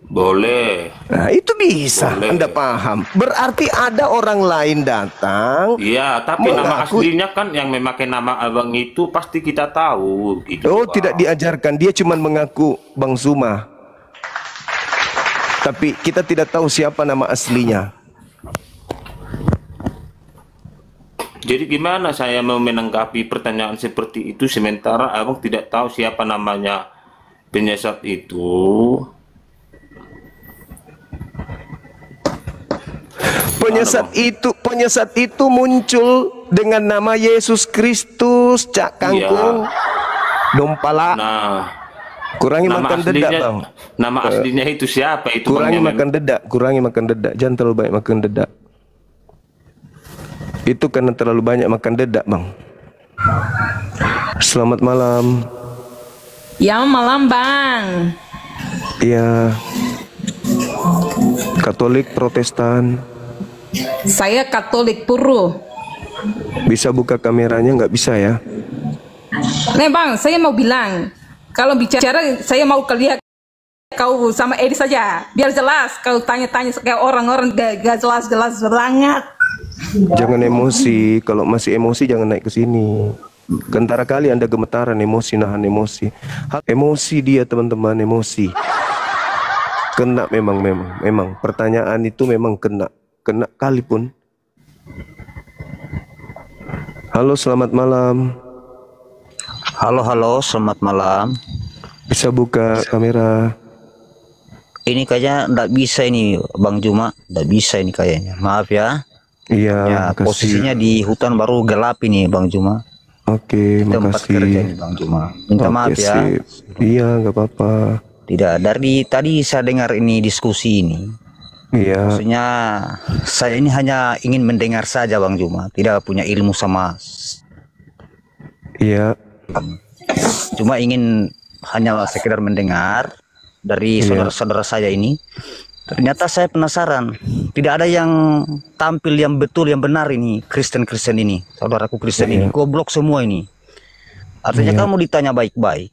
Boleh. Nah, itu bisa. Boleh. Anda paham. Berarti ada orang lain datang. Iya, tapi nama Mengaku- aslinya kan yang memakai nama abang itu pasti kita tahu. Gitu, Oh, Bang. tidak diajarkan. Dia cuma mengaku Bang Zuma. Tapi kita tidak tahu siapa nama aslinya. Jadi gimana saya mau menanggapi pertanyaan seperti itu sementara abang tidak tahu siapa namanya penyesat itu? Penyesat itu muncul dengan nama Yesus Kristus, Cak Kangkung. Dompala. Nah, Kurangi nama makan dedak, aslinya, Bang. nama aslinya itu siapa itu? Kurangi Bang, makan dedak, kurangi makan dedak. Jangan terlalu banyak makan dedak. Itu karena terlalu banyak makan dedak, Bang. Selamat malam. Ya malam Bang. Iya. Katolik, Protestan. Saya Katolik Puru. Bisa buka kameranya nggak bisa ya? Nih Bang, saya mau bilang, kalau bicara saya mau lihat kau sama Edi saja, biar jelas. Kau tanya-tanya kayak orang-orang gak jelas-jelas banget. Jangan emosi. Kalau masih emosi jangan naik ke sini. Kentara kali Anda gemetaran emosi, nahan emosi. Emosi dia teman-teman, emosi. Kena memang. Pertanyaan itu memang kena kali pun. Halo, selamat malam. Halo, selamat malam. Bisa buka kamera. Ini kayaknya nggak bisa ini Bang Juma, nggak bisa ini kayaknya. Maaf ya. Iya, Ya, makasih. posisinya di hutan baru gelap ini Bang Juma. Oke, Tempat makasih. kerja ini Bang Juma. Minta Oke, maaf ya. sip. Iya, nggak apa-apa. Tidak, dari tadi saya dengar ini diskusi ini. Iya, Maksudnya saya ini hanya ingin mendengar saja Bang Juma, tidak punya ilmu sama, iya, cuma ingin hanya sekedar mendengar dari Iya. saudara-saudara saya ini. Ternyata saya penasaran, tidak ada yang tampil yang betul, yang benar ini, Kristen-Kristen ini, saudaraku Kristen ini, goblok semua ini. Artinya kamu ditanya baik-baik,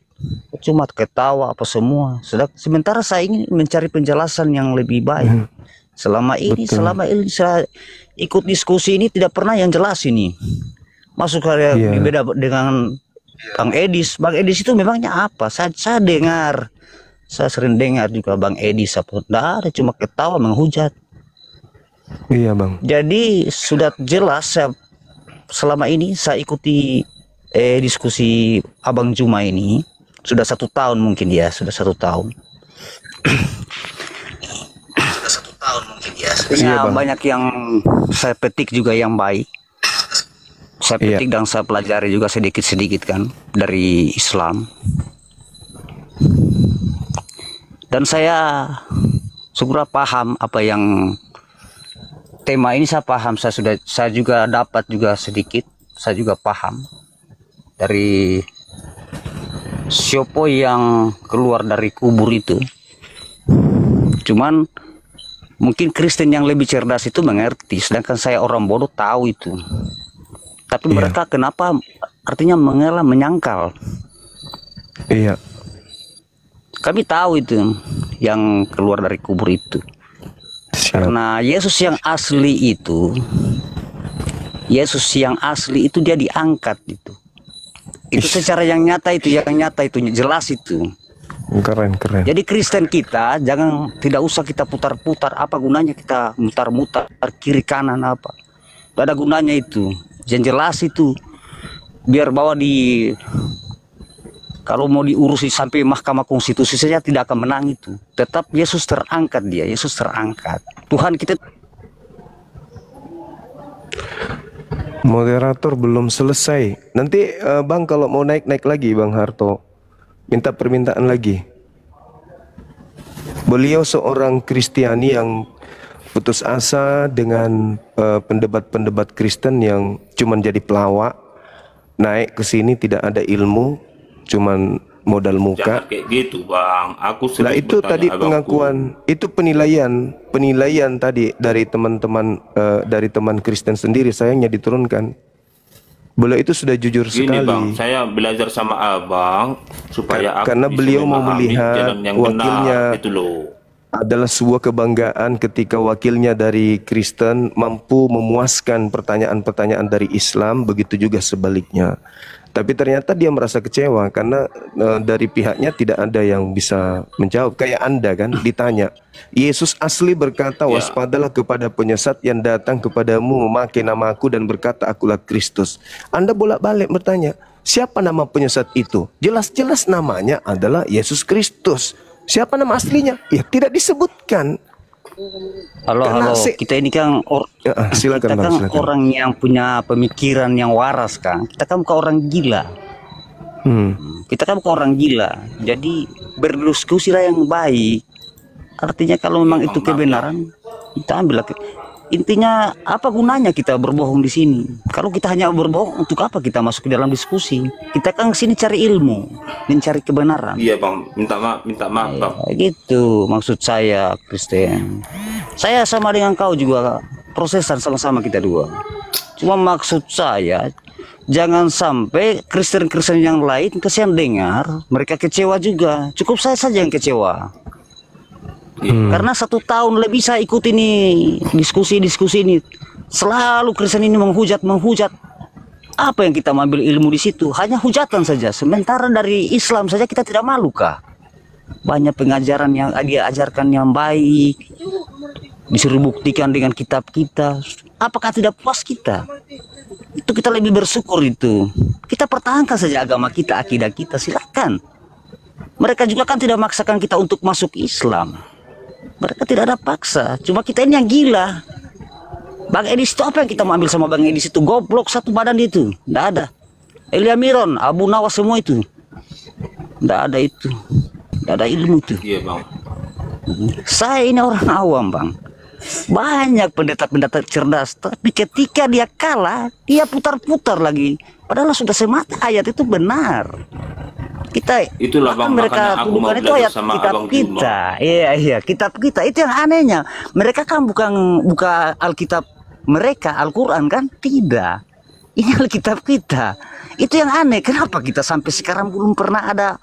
cuma ketawa apa semua. Sementara saya ingin mencari penjelasan yang lebih baik. Selama ini saya ikut diskusi ini tidak pernah yang jelas ini. Masuk karya beda dengan Bang Edis. Bang Edis itu memangnya apa? Saya dengar. Saya sering dengar juga Bang Edis apa. Nggak ada, cuma ketawa menghujat. iya Bang. Jadi sudah jelas selama ini saya ikuti diskusi Abang Juma ini. Sudah 1 tahun mungkin ya. Sudah 1 tahun. Iya, Bang. Banyak yang saya petik juga yang baik. Saya petik dan saya pelajari juga sedikit-sedikit kan dari Islam. Dan saya segera paham apa yang tema ini saya paham. Saya juga dapat juga sedikit. Saya juga paham dari siapa yang keluar dari kubur itu. Cuman mungkin Kristen yang lebih cerdas itu mengerti, sedangkan saya orang bodoh tahu itu. Tapi mereka kenapa artinya mengelak, menyangkal. Iya. Kami tahu itu yang keluar dari kubur itu. Karena Yesus yang asli itu, dia diangkat itu. Itu secara yang nyata itu jelas itu. Keren. Jadi Kristen kita tidak usah kita putar-putar, apa gunanya kita mutar-mutar kiri kanan apa. Tidak ada gunanya itu. Yang jelas itu biar bawa kalau mau diurusi sampai Mahkamah Konstitusi saja tidak akan menang itu. Tetap Yesus terangkat Yesus terangkat. Tuhan kita. Moderator belum selesai. Nanti Bang kalau mau naik lagi Bang Harto. Minta permintaan lagi. Beliau seorang Kristiani yang putus asa dengan pendebat-pendebat Kristen yang cuman jadi pelawak. Naik ke sini tidak ada ilmu, cuman modal muka. Jangan kayak gitu Bang. Aku Lah itu tadi pengakuan, itu penilaian tadi dari teman-teman dari teman Kristen sendiri, sayangnya diturunkan. Beliau itu sudah jujur Gini sekali. Bang, saya belajar sama Abang supaya aku karena bisa beliau mau memahami melihat jalan yang wakilnya. benar, gitu loh. adalah sebuah kebanggaan ketika wakilnya dari Kristen mampu memuaskan pertanyaan-pertanyaan dari Islam, begitu juga sebaliknya. Tapi ternyata dia merasa kecewa karena dari pihaknya tidak ada yang bisa menjawab. Kayak Anda kan ditanya, Yesus asli berkata, waspadalah kepada penyesat yang datang kepadamu memakai namaku dan berkata akulah Kristus. Anda bolak-balik bertanya, siapa nama penyesat itu? Jelas-jelas namanya adalah Yesus Kristus. Siapa nama aslinya? Ya tidak disebutkan. Halo, kita ini kan silakan, kita Bang, kan silakan. orang yang punya pemikiran yang waras kan. Kita kan bukan orang gila. Kita kan bukan orang gila. Jadi berdiskusilah yang baik. Artinya kalau memang itu kebenaran, kita ambil. Intinya apa gunanya kita berbohong di sini? Kalau kita hanya berbohong, untuk apa kita masuk ke dalam diskusi? Kita kan sini cari ilmu, mencari kebenaran. Iya bang, minta maaf bang. Gitu maksud saya, Kristen. Saya sama dengan kau juga prosesan sama-sama kita dua. Cuma maksud saya jangan sampai Kristen-Kristen yang lain kesian dengar mereka kecewa juga. Cukup saya saja yang kecewa. Karena 1 tahun lebih saya ikut ini diskusi ini, selalu Kristen ini menghujat. Apa yang kita ambil ilmu di situ? Hanya hujatan saja. Sementara dari Islam saja kita tidak malu kah? Banyak pengajaran yang dia ajarkan yang baik, disuruh buktikan dengan kitab kita. Apakah tidak puas kita? Itu kita lebih bersyukur itu. Kita pertahankan saja agama kita, akidah kita, silakan. Mereka juga kan tidak memaksakan kita untuk masuk Islam. Mereka tidak ada paksa, cuma kita ini yang gila. Bang Edis itu apa yang kita mau ambil sama Bang Edis itu? Goblok satu badan itu, tidak ada. Elia Miron, Abu Nawas semua itu, tidak ada itu, tidak ada ilmu itu. Iya bang. Saya ini orang awam bang. Banyak pendeta-pendeta cerdas, tapi ketika dia kalah, dia putar-putar lagi. Padahal sudah semata ayat itu benar. Kita itulah bang, mereka tuduhkan itu ayat kitab kita. Iya, kitab kita. Itu yang anehnya. Mereka kan buka Alkitab mereka, Al-Quran kan? Tidak. Ini Alkitab kita. Itu yang aneh. Kenapa kita sampai sekarang belum pernah ada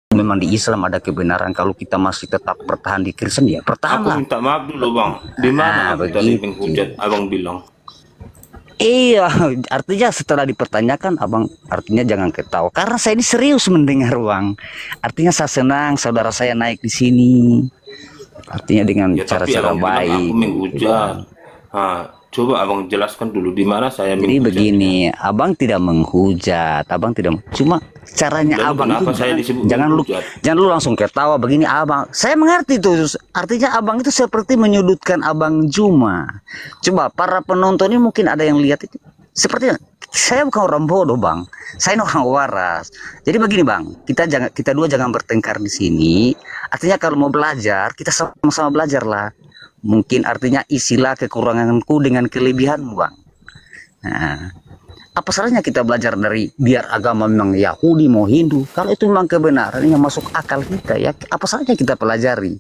memang di Islam ada kebenaran, kalau kita masih tetap bertahan di Kristen ya bertahanlah. Aku minta maaf dulu bang, di mana aku tadi menghujat abang bilang? Iya, artinya setelah dipertanyakan abang artinya jangan ketawa karena saya ini serius mendengar bang. Artinya saya senang saudara saya naik di sini. Artinya dengan cara-cara baik. Aku menghujat. Coba abang jelaskan dulu di mana saya menghujat. Jadi begini, abang tidak menghujat, abang tidak, cuma caranya abang itu jangan lu langsung ketawa begini abang. Saya mengerti itu, artinya abang itu seperti menyudutkan abang Juma. Coba para penonton ini mungkin ada yang lihat itu seperti saya bukan orang bodoh bang, saya ini orang waras. Jadi begini bang, kita dua jangan bertengkar di sini. Artinya kalau mau belajar kita sama-sama belajar lah. Mungkin artinya isilah kekuranganku dengan kelebihanmu bang. Nah, apa salahnya kita belajar dari biar agama memang Yahudi mau Hindu, kalau itu memang kebenaran yang masuk akal kita ya apa salahnya kita pelajari.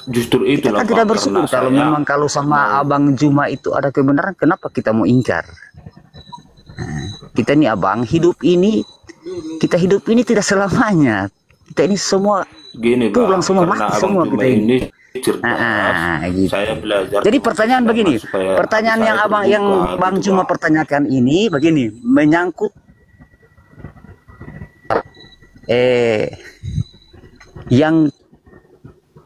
Justru itu kita kan tidak bersyukur kalau memang kalau sama abang Juma itu ada kebenaran, kenapa kita mau ingkar? Nah, kita ini abang hidup ini tidak selamanya. Kita ini semua pulang semua mati semua kita ini. Gitu. Saya belajar. Jadi pertanyaan begini, pertanyaan yang Bang Juma pertanyakan ini begini, menyangkut yang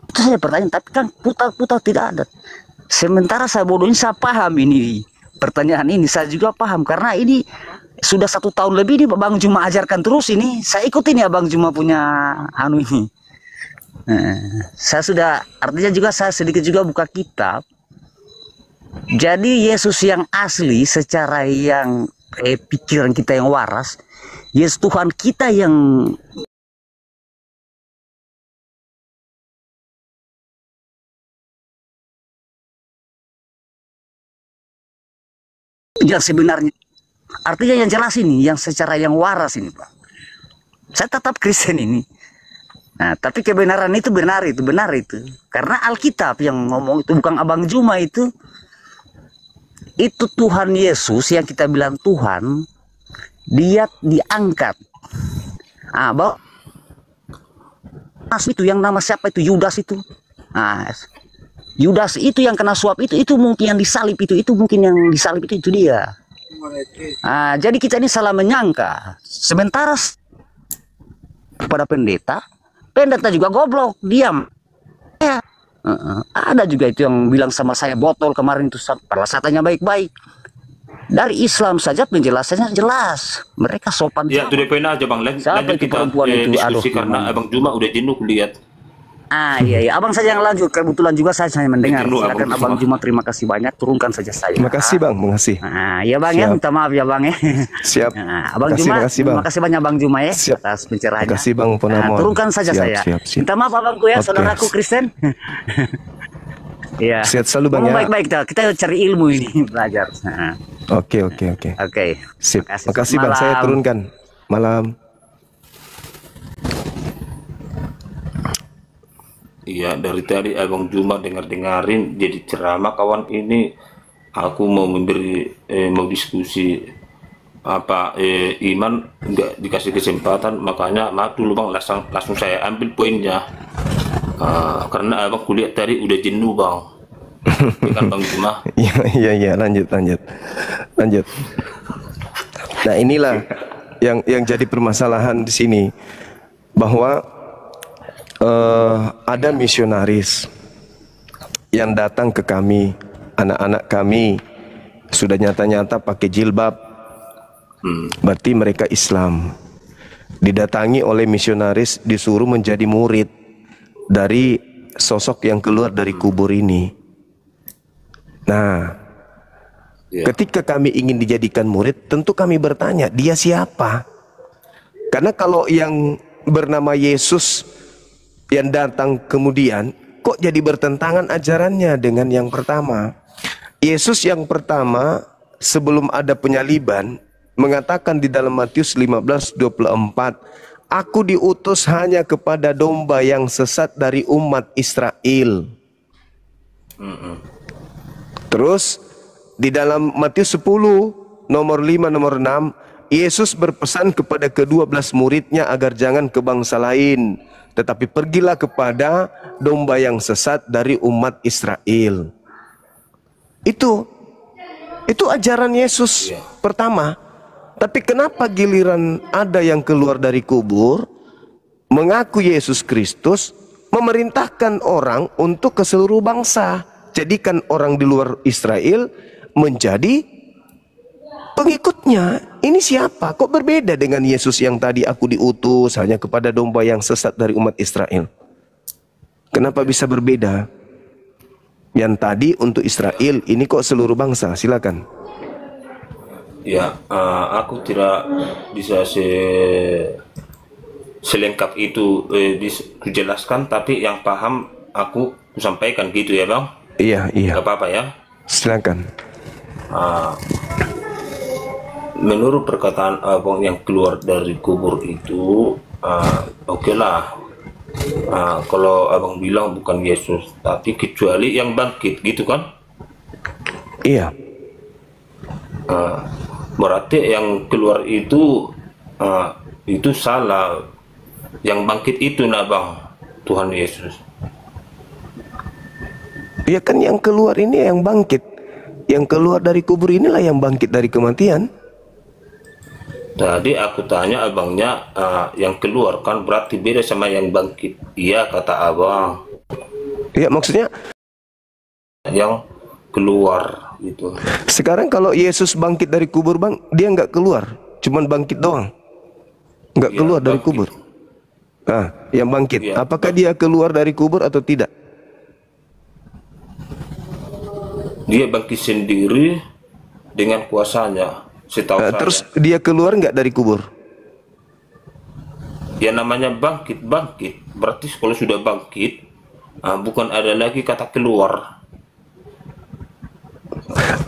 itu saya pertanyaan, tapi kan putar-putar tidak ada. Sementara saya bodoh ini saya paham ini pertanyaan ini, saya juga paham karena ini sudah 1 tahun lebih ini Bang Juma ajarkan terus ini, saya ikut ini Bang Juma punya anu ini. Saya sudah artinya juga saya sedikit juga buka kitab. Jadi Yesus yang asli secara yang pikiran kita yang waras, Yesus Tuhan kita yang sebenarnya, artinya yang jelas ini, yang secara yang waras ini Pak. Saya tetap Kristen ini. Nah, tapi kebenaran itu benar itu. Karena Alkitab yang ngomong itu, bukan Abang Juma itu. Itu Tuhan Yesus yang kita bilang Tuhan, dia diangkat. Ah, bahwa itu yang nama siapa itu? Yudas itu. Nah, Yudas itu yang kena suap itu mungkin yang disalib itu mungkin yang disalib itu dia. Nah, jadi kita ini salah menyangka. Sementara kepada pendeta juga goblok, diam. Ya. Ada juga itu yang bilang sama saya botol kemarin itu, perlasatannya baik-baik. Dari Islam saja penjelasannya jelas. Mereka sopan. Ya, itu DP aja Bang. Lanjut kita diskusi karena Abang Juma udah jenuh lihat. Iya. Abang saja yang lanjut. Kebetulan juga saya hanya mendengar. Silakan Abang Juma, terima kasih banyak. Turunkan saja saya. Terima kasih Bang, makasih. Ya Bang. Siap. Ya, minta maaf ya Bang ya. Siap. Abang Juma, terima kasih banyak Bang Juma ya. Siap. Atas pencerahannya. Terima kasih Bang Ponamon. Turunkan saja saya. Siap. Minta maaf Abangku ya, saudaraku Kristen. Iya. Sehat selalu Bang ya. Baik-baik kita cari ilmu ini, belajar. Oke. Sip. Makasih Bang, saya turunkan. Malam. Iya, dari tadi Abang Juma dengarin jadi ceramah kawan ini. Aku mau mau diskusi apa iman, nggak dikasih kesempatan, makanya maaf dulu Bang, langsung saya ambil poinnya. Karena Abang kuliah tadi udah jenuh Bang. Kan Bang Juma. Iya, lanjut. Nah, inilah yang jadi permasalahan di sini, bahwa ada misionaris yang datang ke kami, anak-anak kami sudah nyata-nyata pakai jilbab, berarti mereka Islam. Didatangi oleh misionaris, disuruh menjadi murid dari sosok yang keluar dari kubur ini. Nah, ketika kami ingin dijadikan murid, tentu kami bertanya, dia siapa? Karena kalau yang bernama Yesus yang datang kemudian, kok jadi bertentangan ajarannya dengan yang pertama? Yesus yang pertama sebelum ada penyaliban mengatakan di dalam Matius 15:24, aku diutus hanya kepada domba yang sesat dari umat Israel. Terus di dalam Matius 10 nomor 5 nomor 6, Yesus berpesan kepada ke-12 muridnya agar jangan ke bangsa lain, tetapi pergilah kepada domba yang sesat dari umat Israel. Itu ajaran Yesus pertama. Tapi kenapa giliran ada yang keluar dari kubur mengaku Yesus Kristus, memerintahkan orang untuk ke seluruh bangsa, jadikan orang di luar Israel menjadi pengikutnya? Ini siapa? Kok berbeda dengan Yesus yang tadi aku diutus hanya kepada domba yang sesat dari umat Israel? Kenapa bisa berbeda? Yang tadi untuk Israel, ini kok seluruh bangsa? Silakan. Ya, aku tidak bisa selengkap itu dijelaskan, tapi yang paham aku sampaikan gitu ya Bang. Iya. Gak apa-apa ya. Silakan. Menurut perkataan Abang yang keluar dari kubur itu, oke lah. Kalau Abang bilang bukan Yesus, tapi kecuali yang bangkit gitu kan? Iya. Berarti yang keluar itu salah. Yang bangkit itu nah Bang, Tuhan Yesus. Ya kan yang keluar ini yang bangkit. Yang keluar dari kubur inilah yang bangkit dari kematian. Tadi aku tanya abangnya, yang keluar kan berarti beda sama yang bangkit. Iya kata abang. Iya maksudnya yang keluar gitu. Sekarang kalau Yesus bangkit dari kubur Bang, dia nggak keluar, cuman bangkit doang, nggak keluar dari kubur. Nah, yang bangkit, apakah dia keluar dari kubur atau tidak? Dia bangkit sendiri dengan kuasanya. Terus dia keluar nggak dari kubur? Ya namanya bangkit, berarti kalau sudah bangkit, bukan ada lagi kata keluar.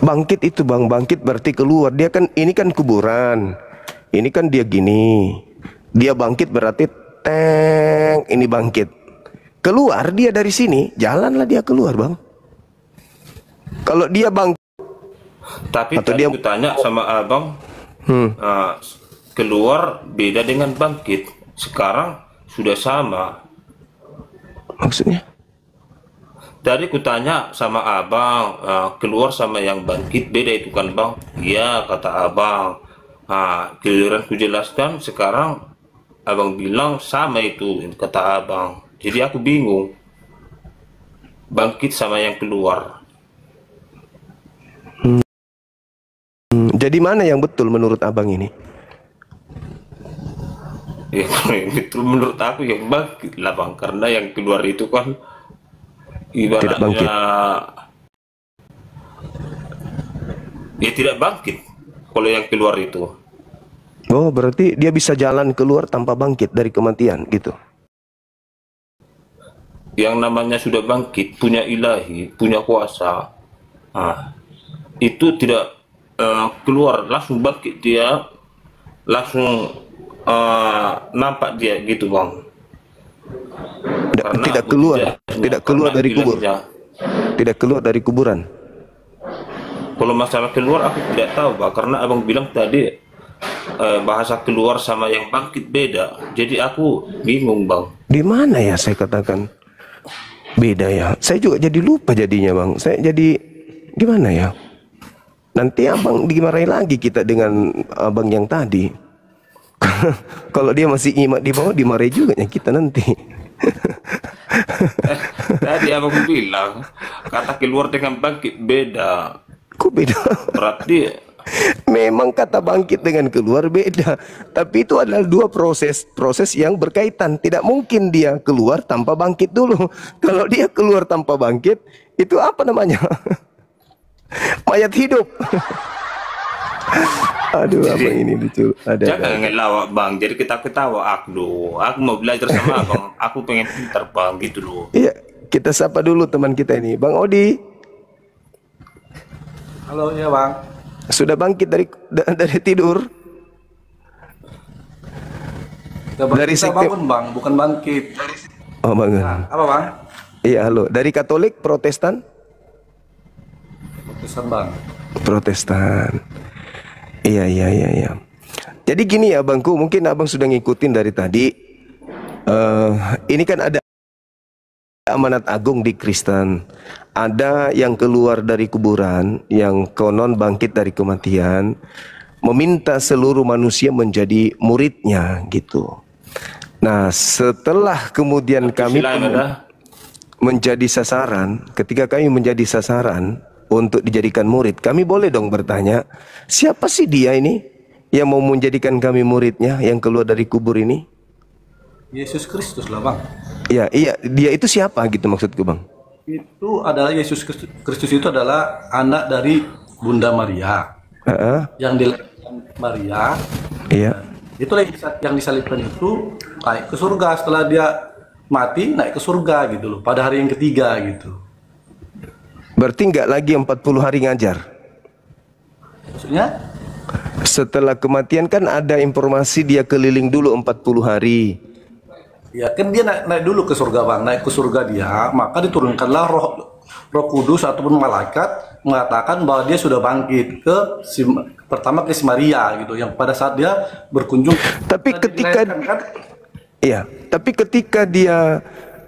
Bangkit itu Bang, bangkit berarti keluar. Dia kan, ini kan kuburan, ini kan dia gini, dia bangkit berarti teng, ini bangkit. Keluar dia dari sini, jalanlah dia keluar, Bang. Kalau dia bangkit, Tapi atau tadi dia aku tanya sama abang, keluar beda dengan bangkit. Sekarang sudah sama. maksudnya? Tadi aku tanya sama abang, keluar sama yang bangkit beda itu kan bang? Iya kata abang. Giliran ku jelaskan sekarang abang bilang sama itu kata abang. Jadi aku bingung. Bangkit sama yang keluar. Jadi mana yang betul menurut abang ini? Ya, itu menurut aku yang bangkit lah bang, karena yang keluar itu kan Tidak bangkit. ibaratnya ya tidak bangkit kalau yang keluar itu. Oh, berarti dia bisa jalan keluar tanpa bangkit dari kematian gitu. Yang namanya sudah bangkit, punya ilahi, punya kuasa, itu tidak keluar langsung bangkit, dia langsung nampak dia gitu bang. Karena Tidak aku keluar, tidak tidak keluar pernah dari kubur. bilangnya. Tidak keluar dari kuburan. Kalau masalah keluar aku tidak tahu Pak, karena abang bilang tadi bahasa keluar sama yang bangkit beda. Jadi aku bingung bang. Di mana ya saya katakan beda ya? Saya juga jadi lupa jadinya, Bang. Saya jadi gimana ya? Nanti abang dimarahi lagi kita dengan abang yang tadi. Kalau dia masih nyimak di bawah, dimarahi juga ya kita nanti. Tadi abang bilang kata keluar dengan bangkit beda. Kok beda? Berarti Memang kata bangkit dengan keluar beda. Tapi itu adalah dua proses yang berkaitan. Tidak mungkin dia keluar tanpa bangkit dulu. Kalau dia keluar tanpa bangkit, itu apa namanya? Mayat hidup. Aduh, abang ini lucu. jangan ngelawak bang. Jadi kita ketawa aku mau belajar sama abang. Aku pengen pintar bang gitu loh. Iya, kita sapa dulu teman kita ini, Bang Odi. Halo, ya bang. Sudah bangkit dari tidur? Dari Kita sekte- bangun bang, bukan bangkit. Oh, bangun. Apa bang? Iya, halo. Dari Katolik, Protestan? Protestan bang. Protestan. Iya. Jadi gini ya, Bangku, mungkin abang sudah ngikutin dari tadi. Ini kan ada amanat agung di Kristen. Ada yang keluar dari kuburan, yang konon bangkit dari kematian, meminta seluruh manusia menjadi muridnya gitu. Nah, setelah kemudian kami menjadi sasaran, ketika kami menjadi sasaran untuk dijadikan murid, kami boleh dong bertanya, siapa sih dia ini yang mau menjadikan kami muridnya, yang keluar dari kubur ini? Yesus Kristus lah bang. Iya, dia itu siapa gitu maksudku, Bang? Itu adalah Yesus Kristus itu adalah anak dari Bunda Maria. Yang dilahirkan Maria. Iya. Itulah yang disalibkan itu naik ke surga, setelah dia mati naik ke surga gitu loh, pada hari yang ketiga gitu. Berarti nggak lagi 40 hari ngajar? Maksudnya? Setelah kematian kan ada informasi dia keliling dulu 40 hari. Ya kan dia naik dulu ke surga bang, naik ke surga dia, maka diturunkanlah Roh Kudus ataupun malaikat mengatakan bahwa dia sudah bangkit pertama ke si Maria gitu, yang pada saat dia berkunjung. Tapi ketika dia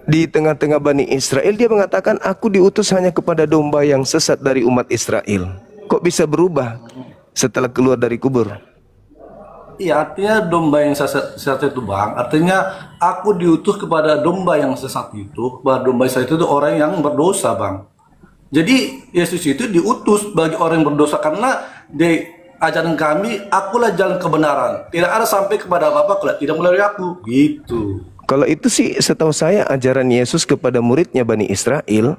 di tengah-tengah Bani Israel, dia mengatakan aku diutus hanya kepada domba yang sesat dari umat Israel. Kok bisa berubah setelah keluar dari kubur? Iya, artinya domba yang sesat itu bang, artinya aku diutus kepada domba yang sesat itu, kepada domba sesat itu orang yang berdosa bang. Jadi Yesus itu diutus bagi orang yang berdosa, karena di ajaran kami, akulah jalan kebenaran, tidak ada sampai kepada Bapa kalau tidak melalui aku, gitu. Kalau itu sih setahu saya ajaran Yesus kepada muridnya Bani Israel,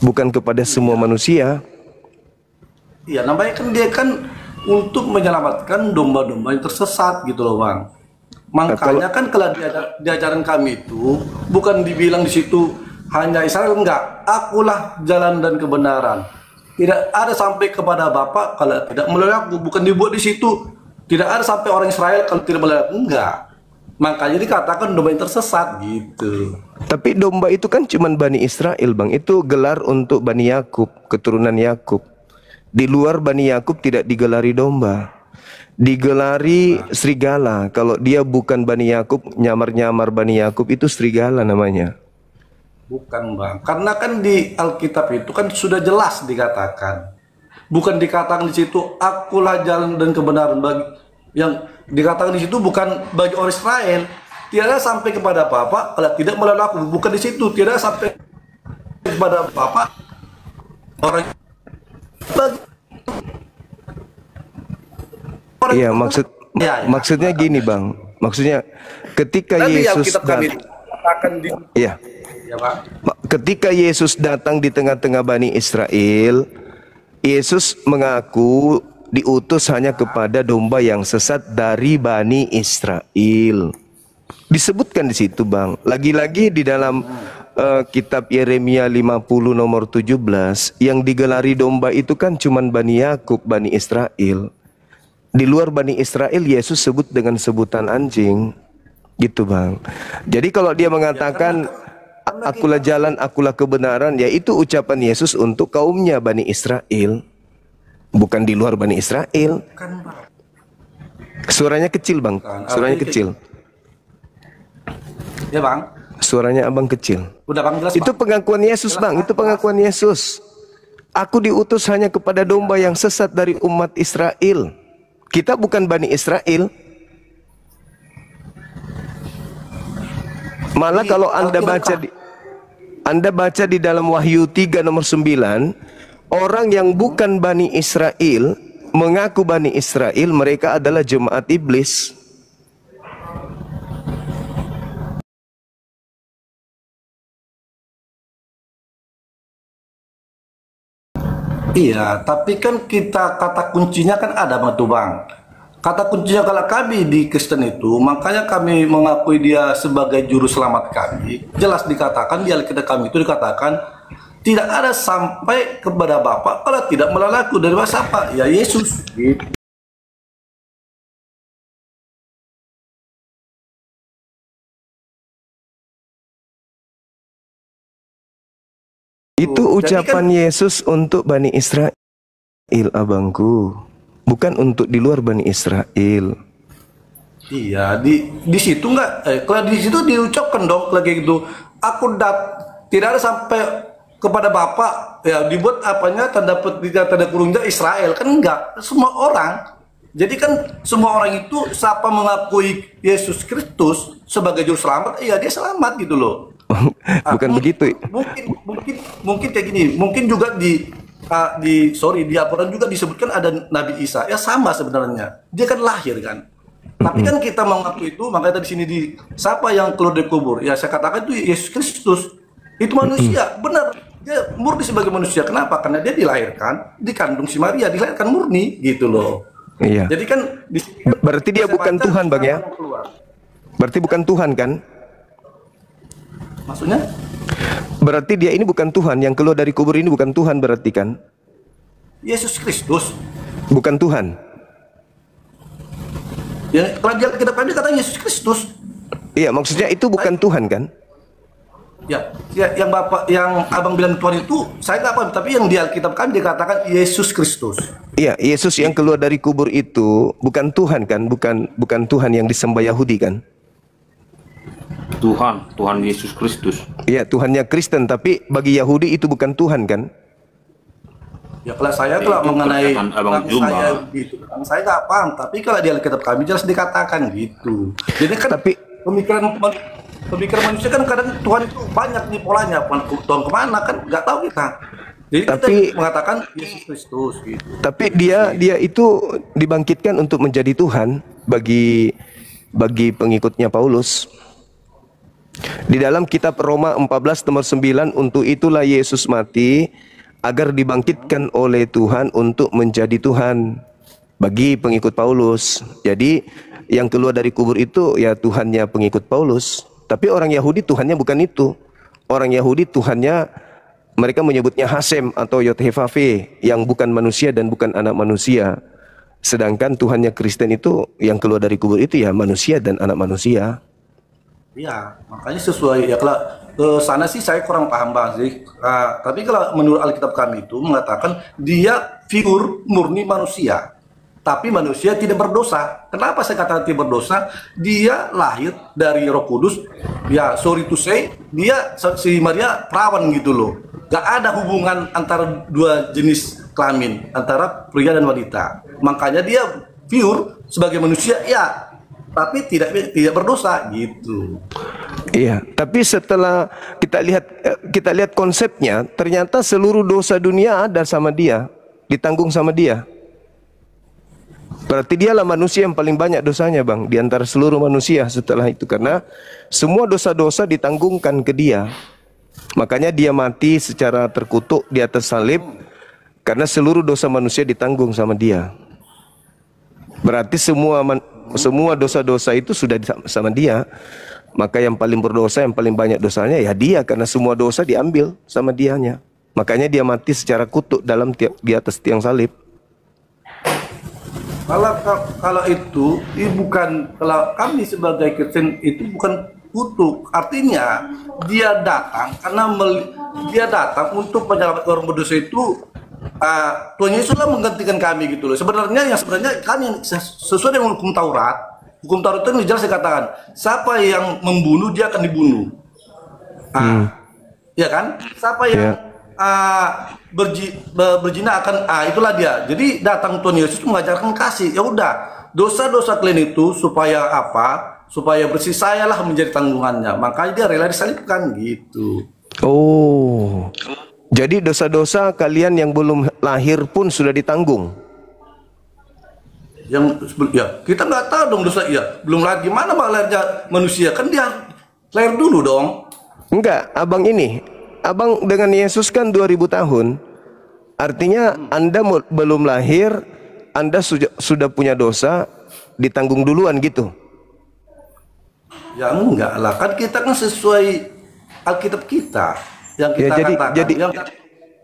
bukan kepada semua manusia. Iya, namanya kan dia kan untuk menyelamatkan domba-domba yang tersesat gitu loh bang. Makanya kan kalau di ajaran kami itu bukan dibilang di situ hanya Israel, enggak. Akulah jalan dan kebenaran. Tidak ada sampai kepada Bapa kalau tidak melalui aku. Bukan dibuat di situ. Tidak ada sampai orang Israel kalau tidak melalui aku, enggak. Makanya dikatakan domba yang tersesat gitu. Tapi domba itu kan cuman Bani Israel, Bang. Itu gelar untuk Bani Yakub, keturunan Yakub. Di luar Bani Yakub tidak digelari domba. Digelari serigala. Kalau dia bukan Bani Yakub, nyamar-nyamar Bani Yakub, itu serigala namanya. Bukan, Bang. Karena kan di Alkitab itu kan sudah jelas dikatakan. Bukan dikatakan di situ akulah jalan dan kebenaran bagi yang dikatakan di situ bukan bagi orang Israel. Tiada sampai kepada Bapa kalau tidak melalui aku. Bukan di situ. Tiada sampai kepada Bapa orang. Iya, maksudnya gini, Bang. Maksudnya ketika Yesus iya. Ya, Bang. Ketika Yesus datang di tengah-tengah Bani Israel, Yesus mengaku diutus hanya kepada domba yang sesat dari Bani Israel. Disebutkan di situ, Bang. Lagi-lagi di dalam kitab Yeremia 50 nomor 17, yang digelari domba itu kan cuman Bani Yakub, Bani Israel. Di luar Bani Israel, Yesus sebut dengan sebutan anjing. Gitu, Bang. Jadi kalau dia mengatakan akulah jalan, akulah kebenaran, ya itu ucapan Yesus untuk kaumnya Bani Israel. Bukan di luar Bani Israel. Suaranya kecil, Bang. Suaranya kecil. Ya, Bang. Suaranya Abang kecil. Udah, Bang, jelas, Itu Bang. pengakuan Yesus, Bang. Itu pengakuan Yesus. Aku diutus hanya kepada domba yang sesat dari umat Israel. Kita bukan Bani Israel. Malah kalau Anda baca di dalam Wahyu 3 nomor 9, orang yang bukan Bani Israel mengaku Bani Israel, mereka adalah jemaat iblis. Iya, tapi kan kita kata kuncinya kan ada, Bang. Kata kuncinya kalau kami di Kristen itu, makanya kami mengakui dia sebagai juru selamat kami. Jelas dikatakan di Alkitab kami itu dikatakan tidak ada sampai kepada Bapa kalau tidak melalui aku. Dari siapa? Ya Yesus. Gitu. Itu ucapan Yesus untuk Bani Israel, abangku. Bukan untuk di luar Bani Israel. Iya, di situ enggak, kalau di situ diucapkan dong lagi gitu. Tidak ada sampai kepada Bapa, ya dibuat apanya tanda kurungnya Israel, kan enggak, semua orang. Jadi kan semua orang itu siapa mengakui Yesus Kristus sebagai juru selamat, iya dia selamat gitu loh. Bukan begitu. Mungkin kayak gini, mungkin juga di Al-Quran juga disebutkan ada Nabi Isa, ya sama sebenarnya, dia kan lahir kan, tapi kan kita mengaku itu, makanya di sini siapa yang keluar dari kubur, ya saya katakan itu Yesus Kristus, itu manusia, benar, dia murni sebagai manusia. Kenapa? Karena dia dilahirkan di kandung si Maria, dilahirkan murni gitu loh. Iya. Jadi kan berarti dia bukan Tuhan, Bang, ya? Berarti bukan Tuhan kan? Maksudnya? Berarti dia ini bukan Tuhan, yang keluar dari kubur ini bukan Tuhan berarti kan? Yesus Kristus bukan Tuhan. Ya, kalau dia kita kata Yesus Kristus. Iya, maksudnya itu bukan Tuhan kan? Ya, yang Bapak, yang Abang bilang Tuhan itu saya nggak paham, tapi yang di Alkitab kan dikatakan Yesus Kristus. Iya, Yesus yang keluar dari kubur itu bukan Tuhan kan? Bukan Tuhan yang disembah Yahudi kan? Tuhan Yesus Kristus. Iya, Tuhannya Kristen, tapi bagi Yahudi itu bukan Tuhan kan? Ya kalau saya mengenai saya nggak paham, tapi kalau di Alkitab kami jelas dikatakan gitu. Jadi kan tapi pemikiran manusia kan kadang Tuhan itu banyak nih polanya, Tuhan kemana kan nggak tahu kita. Jadi kita mengatakan Yesus Kristus gitu. Tapi dia itu dibangkitkan untuk menjadi Tuhan bagi pengikutnya Paulus. Di dalam kitab Roma 14 nomor 9, untuk itulah Yesus mati agar dibangkitkan oleh Tuhan untuk menjadi Tuhan bagi pengikut Paulus. Jadi yang keluar dari kubur itu ya Tuhannya pengikut Paulus. Tapi orang Yahudi Tuhannya bukan itu. Orang Yahudi Tuhannya, mereka menyebutnya Hasem atau Yod-Heh-Vaveh, yang bukan manusia dan bukan anak manusia. Sedangkan Tuhannya Kristen itu yang keluar dari kubur itu ya manusia dan anak manusia. Iya, makanya sesuai ya kalau ke sana sih saya kurang paham Bang sih. Tapi kalau menurut Alkitab kami itu mengatakan dia figur murni manusia. Tapi manusia tidak berdosa. Kenapa saya katakan tidak berdosa? Dia lahir dari Roh Kudus. Ya, sorry to say, dia si Maria perawan gitu loh. Gak ada hubungan antara dua jenis kelamin, antara pria dan wanita. Makanya dia pure sebagai manusia, ya, tapi tidak berdosa gitu. Iya, tapi setelah kita lihat konsepnya, ternyata seluruh dosa dunia ada sama dia, ditanggung sama dia. Berarti dialah manusia yang paling banyak dosanya, Bang, di antara seluruh manusia setelah itu, karena semua dosa-dosa ditanggungkan ke dia. Makanya dia mati secara terkutuk di atas salib, karena seluruh dosa manusia ditanggung sama dia. Berarti semua dosa-dosa itu sudah sama dia. Maka yang paling berdosa, yang paling banyak dosanya ya dia, karena semua dosa diambil sama dianya. Makanya dia mati secara kutuk di atas tiang salib. Kalau itu bukan, kalau kami sebagai Kristen itu bukan kutuk. Artinya dia datang karena dia datang untuk menyelamatkan orang berdosa itu. Tuhan Yesuslah menggantikan kami gitu loh. Sebenarnya kami sesuai dengan hukum Taurat. Hukum Taurat itu jelas dikatakan siapa yang membunuh dia akan dibunuh. Ya kan? Siapa yang berzina akan itulah dia. Jadi datang Tuhan Yesus mengajarkan kasih. Ya udah, dosa-dosa kalian itu supaya apa? Supaya bersih, sayalah menjadi tanggungannya. Makanya dia rela disalibkan gitu. Oh. Jadi dosa-dosa kalian yang belum lahir pun sudah ditanggung. Ya kita nggak tahu dong dosa, ya belum lahir gimana Bang lahirnya manusia, kan dia lahir dulu dong. Enggak, abang dengan Yesus kan 2000 tahun. Artinya Anda belum lahir, Anda sudah punya dosa, ditanggung duluan gitu. Ya enggak lah, kan kita kan sesuai Alkitab kita yang kita katakan.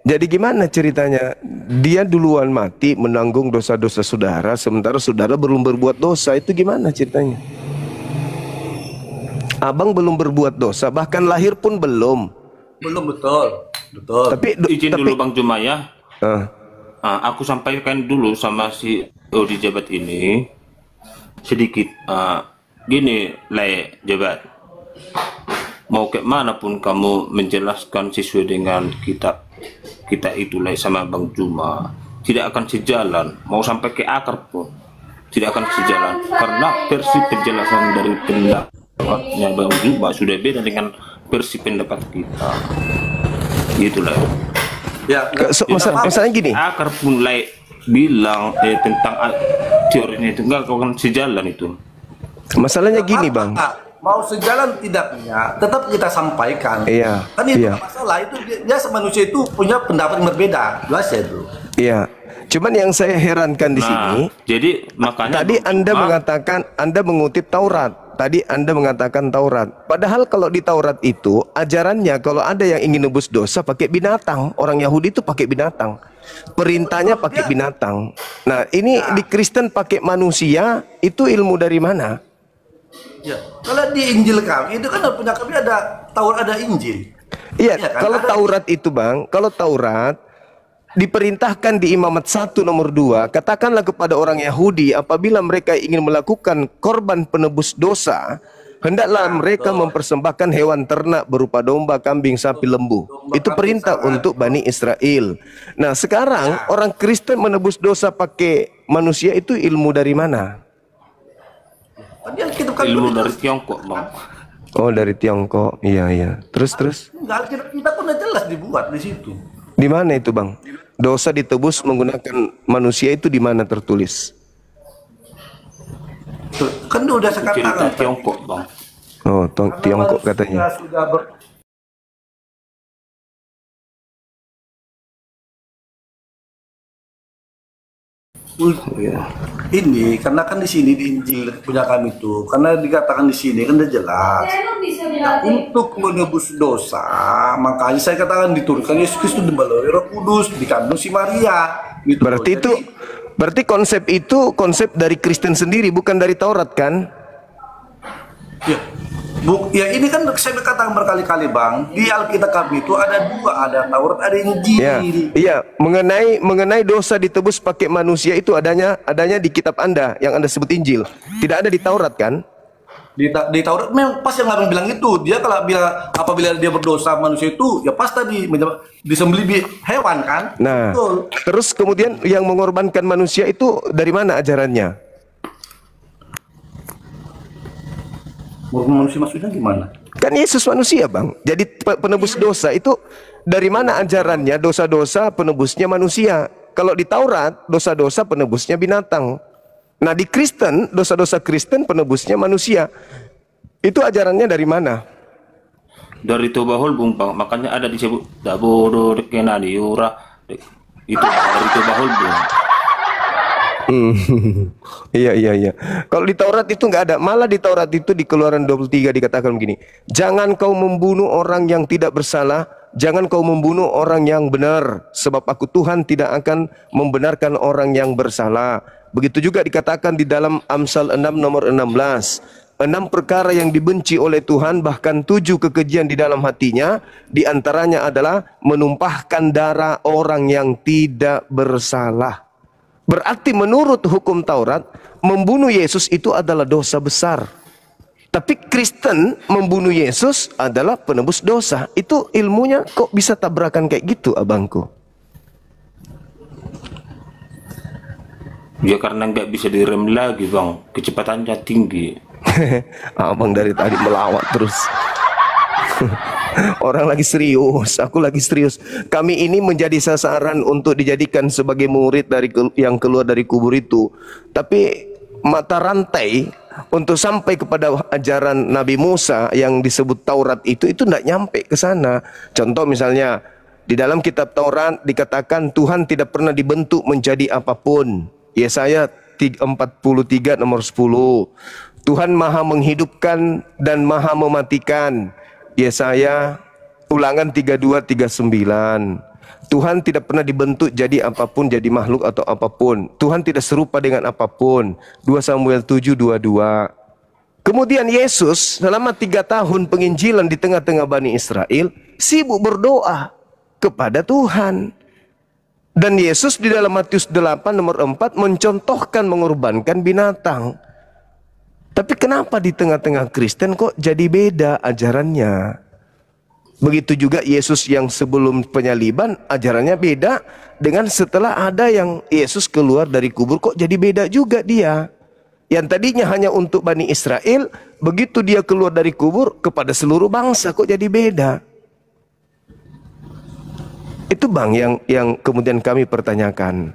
Jadi gimana ceritanya? Dia duluan mati menanggung dosa-dosa saudara, sementara saudara belum berbuat dosa. Itu gimana ceritanya? Abang belum berbuat dosa, bahkan lahir pun belum. Belum, betul. Tapi dulu Bang Juma ya. Aku sampaikan dulu sama si Odi Jabat ini sedikit. Gini, Lai Jabat. Mau ke mana pun kamu menjelaskan sesuai dengan kita itu Lai sama Bang Juma, tidak akan sejalan. Mau sampai ke akar pun tidak akan sejalan, karena versi penjelasan dari pendapatnya Bang Juma sudah beda dengan versi pendapat kita. Gitulah. Ya, masalahnya gini. Akar pun Lai bilang tentang teorinya itu nggak akan sejalan itu. Masalahnya gini Bang. Mau sejalan tidaknya tetap kita sampaikan. Iya. Kan itu masalah itu dia manusia itu punya pendapat yang berbeda, jelas ya itu. Iya. Cuman yang saya herankan di sini. Jadi makanya tadi Anda mengatakan Anda mengutip Taurat. Tadi Anda mengatakan Taurat. Padahal kalau di Taurat itu ajarannya kalau ada yang ingin nebus dosa pakai binatang. Orang Yahudi itu pakai binatang. Perintahnya pakai binatang. Nah, ini di Kristen pakai manusia, itu ilmu dari mana? Ya, kalau di Injil kami itu kan punya kami ada Taurat, ada Injil. Iya, ya kan? Kalau Taurat itu Bang, kalau Taurat diperintahkan di Imamat 1 nomor 2, katakanlah kepada orang Yahudi apabila mereka ingin melakukan korban penebus dosa, hendaklah mereka mempersembahkan hewan ternak berupa domba, kambing, sapi, lembu. Itu perintah untuk Bani Israel. Nah, sekarang orang Kristen menebus dosa pakai manusia, itu ilmu dari mana? Ilmu dari Tiongkok Bang. Oh, dari Tiongkok. Iya. Terus. Enggak, kita pun udah jelas dibuat di situ. Di mana itu Bang? Dosa ditebus menggunakan manusia itu di mana tertulis? Kan udah sekarang Tiongkok Bang. Oh, Tiongkok katanya. Ini karena kan di sini di Injil punya kami itu, karena dikatakan di sini kan udah jelas. Nah, untuk menebus dosa, makanya saya katakan diturunkan Yesus Kristus melalui Roh Kudus, dikandung si Maria. Gitu. Berarti konsep itu konsep dari Kristen sendiri, bukan dari Taurat kan? Ya, Ya ini kan saya katakan berkali-kali Bang, di Alkitab kami itu ada dua, ada Taurat, ada Injil. Ya, iya, mengenai dosa ditebus pakai manusia itu adanya di kitab Anda yang Anda sebut Injil. Tidak ada di Taurat kan? Di Taurat memang pas yang Abang bilang itu, dia kalau apabila dia berdosa manusia itu ya pas tadi disembelih hewan kan? Nah, betul. Terus kemudian yang mengorbankan manusia itu dari mana ajarannya? Manusia maksudnya gimana? Kan Yesus manusia Bang. Jadi penebus dosa itu dari mana ajarannya? Dosa-dosa penebusnya manusia. Kalau di Taurat dosa-dosa penebusnya binatang. Nah di Kristen dosa-dosa Kristen penebusnya manusia. Itu ajarannya dari mana? Dari Tobahul Bung Bang, makanya ada disebut dabodo dekenani yura. Itu dari Tobahul Bung. Iya. Kalau di Taurat itu nggak ada. Malah di Taurat itu di Keluaran 23 dikatakan begini. Jangan kau membunuh orang yang tidak bersalah. Jangan kau membunuh orang yang benar. Sebab aku Tuhan tidak akan membenarkan orang yang bersalah. Begitu juga dikatakan di dalam Amsal 6 nomor 16. 6 perkara yang dibenci oleh Tuhan, bahkan 7 kekejian di dalam hatinya. Di antaranya adalah menumpahkan darah orang yang tidak bersalah. Berarti menurut hukum Taurat, membunuh Yesus itu adalah dosa besar. Tapi Kristen membunuh Yesus adalah penebus dosa. Itu ilmunya kok bisa tabrakan kayak gitu abangku? Ya karena nggak bisa direm lagi Bang, kecepatannya tinggi. Abang dari tadi melawak terus. Orang lagi serius, aku lagi serius. Kami ini menjadi sasaran untuk dijadikan sebagai murid dari yang keluar dari kubur itu. Tapi mata rantai untuk sampai kepada ajaran Nabi Musa yang disebut Taurat itu tidak nyampe ke sana. Contoh misalnya di dalam kitab Taurat dikatakan Tuhan tidak pernah dibentuk menjadi apapun. Yesaya 43 nomor 10. Tuhan maha menghidupkan dan maha mematikan. Yesaya Ulangan 32:39. Tuhan tidak pernah dibentuk jadi apapun, jadi makhluk atau apapun. Tuhan tidak serupa dengan apapun. 2 Samuel 7:22. Kemudian Yesus selama 3 tahun penginjilan di tengah-tengah Bani Israel sibuk berdoa kepada Tuhan. Dan Yesus di dalam Matius 8 nomor 4 mencontohkan mengorbankan binatang. Tapi kenapa di tengah-tengah Kristen kok jadi beda ajarannya? Begitu juga Yesus yang sebelum penyaliban ajarannya beda dengan setelah ada yang Yesus keluar dari kubur kok jadi beda juga dia. Yang tadinya hanya untuk Bani Israel, begitu dia keluar dari kubur kepada seluruh bangsa kok jadi beda. Itu Bang yang kemudian kami pertanyakan.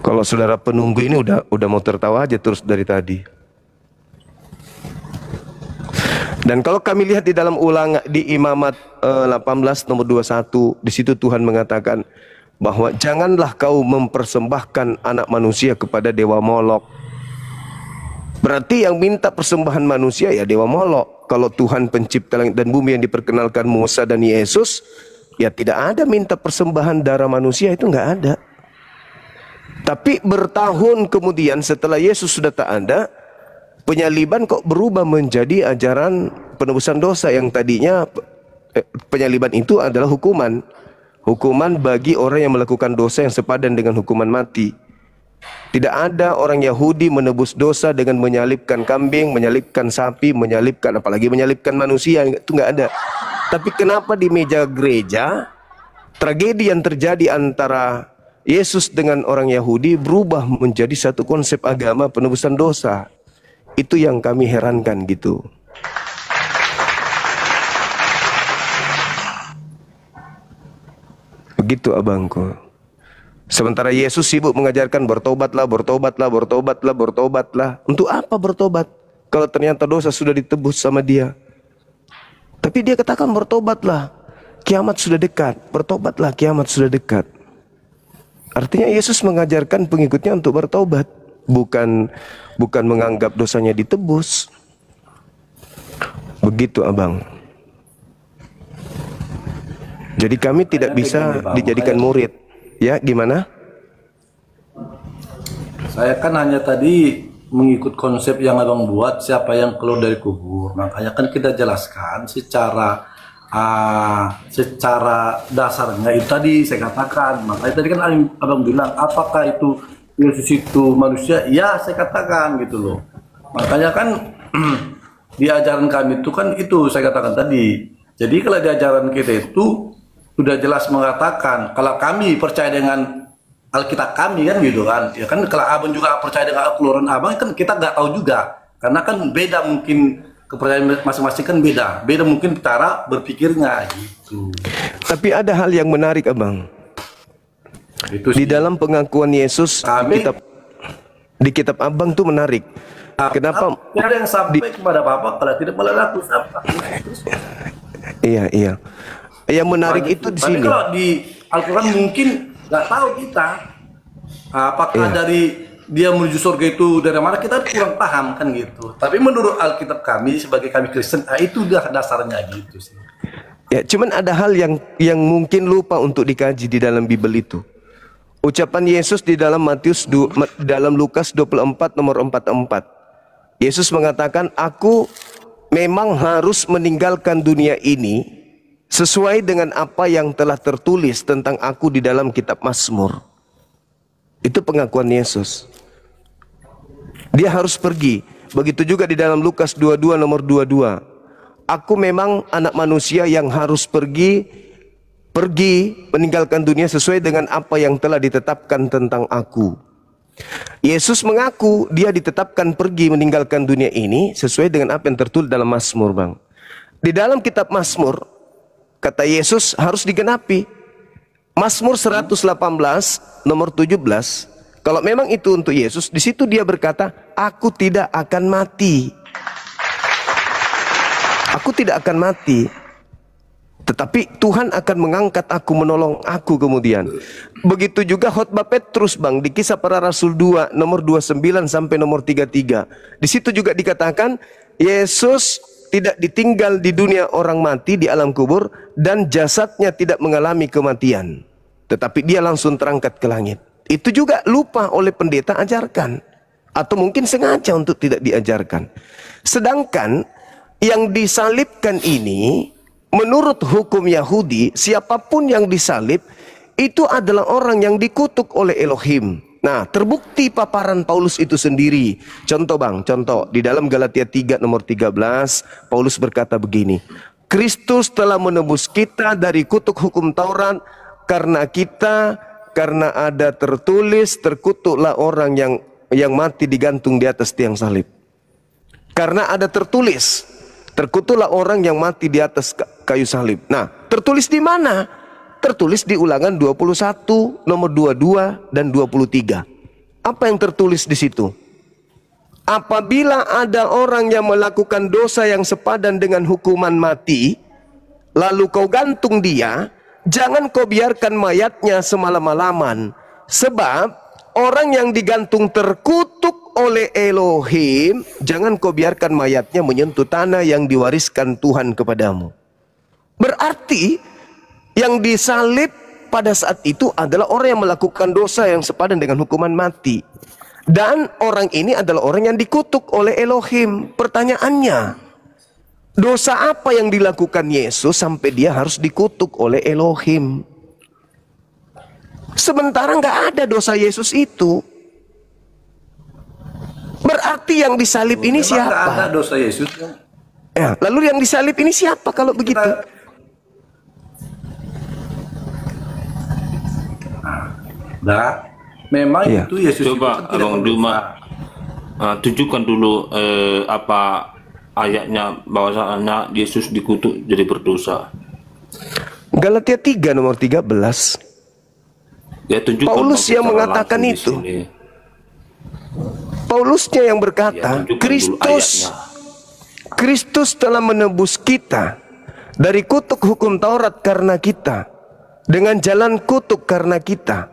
Kalau saudara penunggu ini udah mau tertawa aja terus dari tadi. Dan kalau kami lihat di dalam Ulangan di Imamat 18 nomor 21, di situ Tuhan mengatakan bahwa janganlah kau mempersembahkan anak manusia kepada dewa Molok. Berarti yang minta persembahan manusia ya dewa Molok. Kalau Tuhan pencipta langit dan bumi yang diperkenalkan Musa dan Yesus, ya tidak ada minta persembahan darah manusia, itu nggak ada. Tapi bertahun kemudian setelah Yesus sudah tak ada, penyaliban kok berubah menjadi ajaran penebusan dosa yang tadinya penyaliban itu adalah hukuman. Hukuman bagi orang yang melakukan dosa yang sepadan dengan hukuman mati. Tidak ada orang Yahudi menebus dosa dengan menyalibkan kambing, menyalibkan sapi, apalagi menyalibkan manusia, itu nggak ada. Tapi kenapa di meja gereja tragedi yang terjadi antara Yesus dengan orang Yahudi berubah menjadi satu konsep agama penebusan dosa? Itu yang kami herankan gitu. Begitu abangku. Sementara Yesus sibuk mengajarkan bertobatlah. Untuk apa bertobat? Kalau ternyata dosa sudah ditebus sama dia. Tapi dia katakan bertobatlah. Kiamat sudah dekat. Bertobatlah, kiamat sudah dekat. Artinya Yesus mengajarkan pengikutnya untuk bertobat. Bukan menganggap dosanya ditebus. Begitu abang. Jadi kami tidak bisa dijadikan murid. Ya gimana? Saya kan hanya tadi mengikut konsep yang abang buat, siapa yang keluar dari kubur. Makanya kan kita jelaskan secara dasarnya itu tadi saya katakan. Makanya tadi kan abang bilang, apakah itu Yesus itu manusia? Ya, saya katakan gitu loh. Makanya kan di ajaran kami itu kan itu saya katakan tadi. Jadi kalau di ajaran kita itu sudah jelas mengatakan, kalau kami percaya dengan Alkitab kami kan gitu kan, ya kan kalau abang juga percaya dengan keluaran abang kan kita nggak tahu juga, karena kan beda mungkin kepercayaan masing-masing kan beda mungkin cara berpikirnya gitu. Tapi ada hal yang menarik abang. Itu di dalam pengakuan Yesus di kitab abang tuh menarik. Kenapa? Ada yang sampai kepada Bapa kalau tidak melakukan apa? Iya. Yang menarik itu di sini. Kalau di Al-Quran mungkin nggak tahu kita apakah dari dia menuju surga itu dari mana, kita kurang paham kan gitu. Tapi menurut Alkitab kami sebagai kami Kristen, itu udah dasarnya gitu sih. Ya, cuman ada hal yang mungkin lupa untuk dikaji di dalam Bible itu. Ucapan Yesus di dalam dalam Lukas 24 nomor 44. Yesus mengatakan, aku memang harus meninggalkan dunia ini sesuai dengan apa yang telah tertulis tentang aku di dalam kitab Mazmur. Itu pengakuan Yesus. Dia harus pergi. Begitu juga di dalam Lukas 22 nomor 22. Aku memang anak manusia yang harus pergi meninggalkan dunia sesuai dengan apa yang telah ditetapkan tentang aku. Yesus mengaku dia ditetapkan pergi meninggalkan dunia ini sesuai dengan apa yang tertulis dalam Mazmur, Bang. Di dalam kitab Mazmur, kata Yesus harus digenapi. Mazmur 118 nomor 17. Kalau memang itu untuk Yesus, di situ dia berkata, aku tidak akan mati. Aku tidak akan mati. Tetapi Tuhan akan mengangkat aku, menolong aku kemudian. Begitu juga khotbah Petrus, Bang, di Kisah Para Rasul 2 nomor 29 sampai nomor 33. Di situ juga dikatakan Yesus tidak ditinggal di dunia orang mati di alam kubur, dan jasadnya tidak mengalami kematian, tetapi dia langsung terangkat ke langit. Itu juga lupa oleh pendeta ajarkan, atau mungkin sengaja untuk tidak diajarkan. Sedangkan yang disalibkan ini, menurut hukum Yahudi, siapapun yang disalib itu adalah orang yang dikutuk oleh Elohim. Nah, terbukti paparan Paulus itu sendiri. Contoh, Bang, contoh di dalam Galatia 3 nomor 13, Paulus berkata begini, Kristus telah menebus kita dari kutuk hukum Taurat, karena ada tertulis, terkutuklah orang yang mati digantung di atas tiang salib. Karena ada tertulis, terkutuklah orang yang mati di atas kayu salib. Nah, tertulis di mana? Tertulis di Ulangan 21 nomor 22 dan 23. Apa yang tertulis di situ? Apabila ada orang yang melakukan dosa yang sepadan dengan hukuman mati, lalu kau gantung dia, jangan kau biarkan mayatnya semalam-malaman, sebab orang yang digantung terkutuk oleh Elohim, jangan kau biarkan mayatnya menyentuh tanah yang diwariskan Tuhan kepadamu. Berarti yang disalib pada saat itu adalah orang yang melakukan dosa yang sepadan dengan hukuman mati. Dan orang ini adalah orang yang dikutuk oleh Elohim. Pertanyaannya, dosa apa yang dilakukan Yesus sampai dia harus dikutuk oleh Elohim? Sementara nggak ada dosa Yesus itu. Berarti yang disalib ini siapa? Nggak ada dosa Yesus. Ya, lalu yang disalib ini siapa kalau begitu? Nah, memang itu Yesus. Coba Abang Duma tunjukkan dulu apa ayatnya bahwasanya Yesus dikutuk jadi berdosa. Galatia 3 nomor 13. Ya, tunjukkan Paulus yang mengatakan itu. Paulusnya yang berkata, Kristus telah menebus kita dari kutuk hukum Taurat karena kita, dengan jalan kutuk karena kita.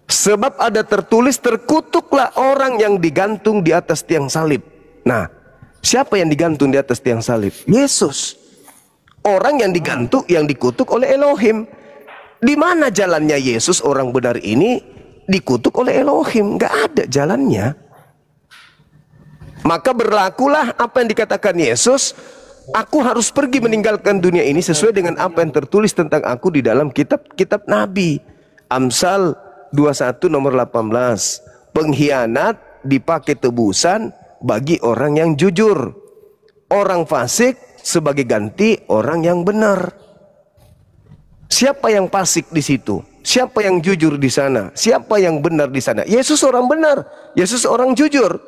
Sebab ada tertulis, terkutuklah orang yang digantung di atas tiang salib. Nah, siapa yang digantung di atas tiang salib? Yesus. Orang yang digantung, yang dikutuk oleh Elohim. Di mana jalannya Yesus orang benar ini dikutuk oleh Elohim? Gak ada jalannya. Maka berlakulah apa yang dikatakan Yesus, aku harus pergi meninggalkan dunia ini sesuai dengan apa yang tertulis tentang aku di dalam kitab-kitab Nabi. Amsal 21 nomor 18. Pengkhianat dipakai tebusan bagi orang yang jujur. Orang fasik sebagai ganti orang yang benar. Siapa yang fasik di situ? Siapa yang jujur di sana? Siapa yang benar di sana? Yesus orang benar, Yesus orang jujur.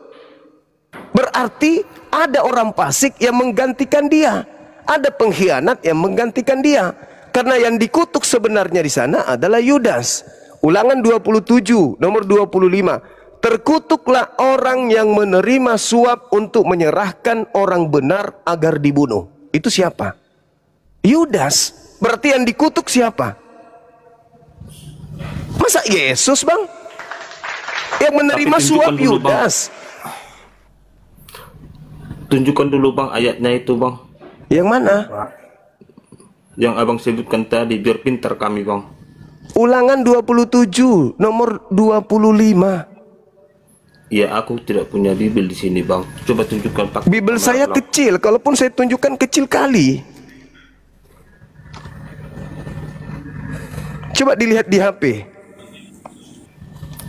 Berarti ada orang fasik yang menggantikan dia, ada pengkhianat yang menggantikan dia. Karena yang dikutuk sebenarnya di sana adalah Yudas. Ulangan 27 nomor 25. Terkutuklah orang yang menerima suap untuk menyerahkan orang benar agar dibunuh. Itu siapa? Yudas. Berarti yang dikutuk siapa? Masa Yesus, Bang? Yang menerima suap Yudas. Tunjukkan dulu, Bang, ayatnya itu, Bang. Yang mana? Yang abang sebutkan tadi, biar pintar kami, Bang. Ulangan 27 nomor 25. Ya, aku tidak punya Bible di sini, Bang. Coba tunjukkan pakai Bible kamera, saya Bang. kecil, kalaupun saya tunjukkan kecil kali. Coba dilihat di HP.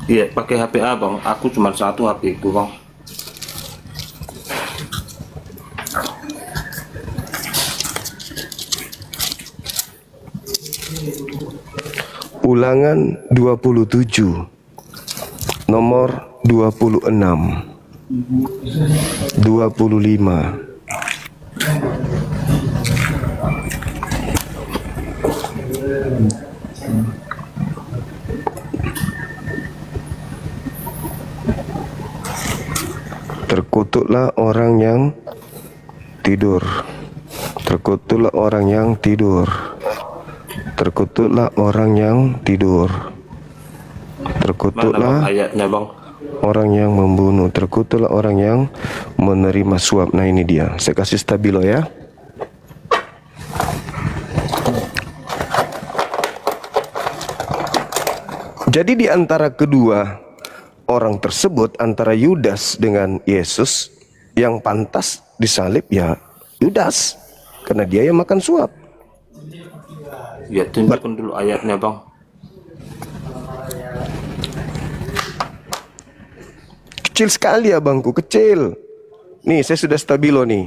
Iya, pakai HP abang. Aku cuma satu HP itu, Bang. Ulangan 27 nomor 26 25. Terkutuklah orang yang tidur. Terkutuklah orang yang tidur. Terkutuklah orang yang tidur. Terkutuklah Mana, Bang, ayatnya, Bang? orang yang membunuh. Terkutuklah orang yang menerima suap. Nah, ini dia. Saya kasih stabilo ya. Jadi di antara kedua orang tersebut, antara Yudas dengan Yesus, yang pantas disalib ya Yudas, karena dia yang makan suap. Ya, tunjukkan dulu ayatnya, Bang. Kecil sekali abangku, kecil. Nih, saya sudah stabilo nih.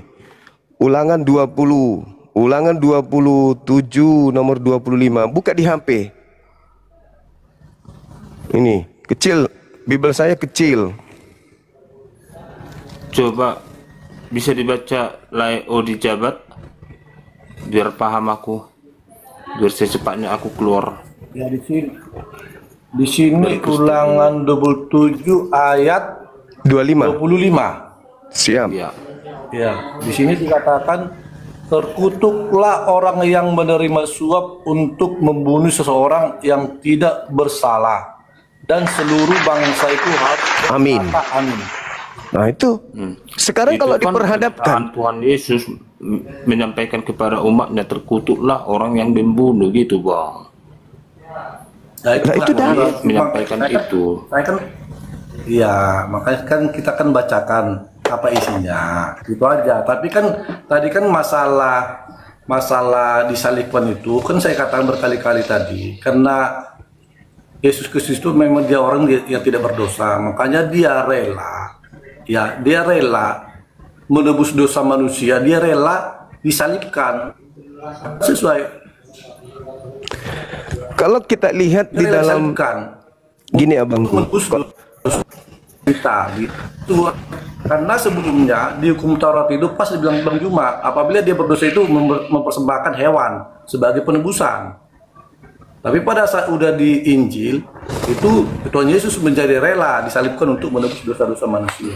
Ulangan 20, ulangan 27 nomor 25. Buka di HP. Ini, kecil. Bible saya kecil. Coba bisa dibaca Lao di Jabat biar paham aku, biar secepatnya aku keluar. Ya, di sini ulangan 27 ayat 25. 25. Siap. Ya, Ya, di sini dikatakan terkutuklah orang yang menerima suap untuk membunuh seseorang yang tidak bersalah, dan seluruh bangsa itu harus Amin. berkata amin. Nah itu. Sekarang itu kalau kan diperhadapkan, Tuhan Yesus menyampaikan kepada umatnya, terkutuklah orang yang membunuh, gitu, Bang. Nah, itu dah. Menyampaikan itu. Saya kan, iya, makanya kan kita kan bacakan apa isinya, itu aja. Tapi kan tadi kan masalah disalibkan itu kan saya katakan berkali-kali tadi, karena Yesus Kristus itu memang dia orang yang tidak berdosa, makanya dia rela, ya dia rela menebus dosa manusia, dia rela disalibkan sesuai. kalau kita lihat di Dia rela dalam disalibkan gini abangku, menebus dosa kita gitu. Karena sebelumnya di hukum Taurat itu pas dibilang Jumat, apabila dia berdosa itu mempersembahkan hewan sebagai penebusan. Tapi pada saat udah di Injil, itu Tuhan Yesus menjadi rela disalibkan untuk menebus dosa-dosa manusia.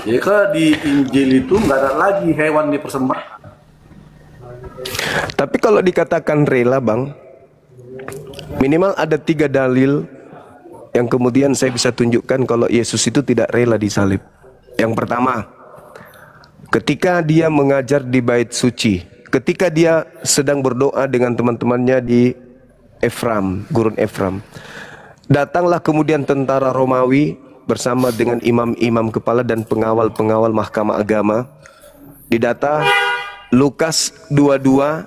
Jadi kalau di Injil itu nggak ada lagi hewan dipersembahkan. tapi kalau dikatakan rela bang, minimal ada 3 dalil yang kemudian saya bisa tunjukkan kalau Yesus itu tidak rela disalib. Yang pertama, ketika dia mengajar di bait suci, ketika dia sedang berdoa dengan teman-temannya di Efram, gurun Efram, datanglah kemudian tentara Romawi bersama dengan imam-imam kepala dan pengawal-pengawal mahkamah agama. Didata Lukas 22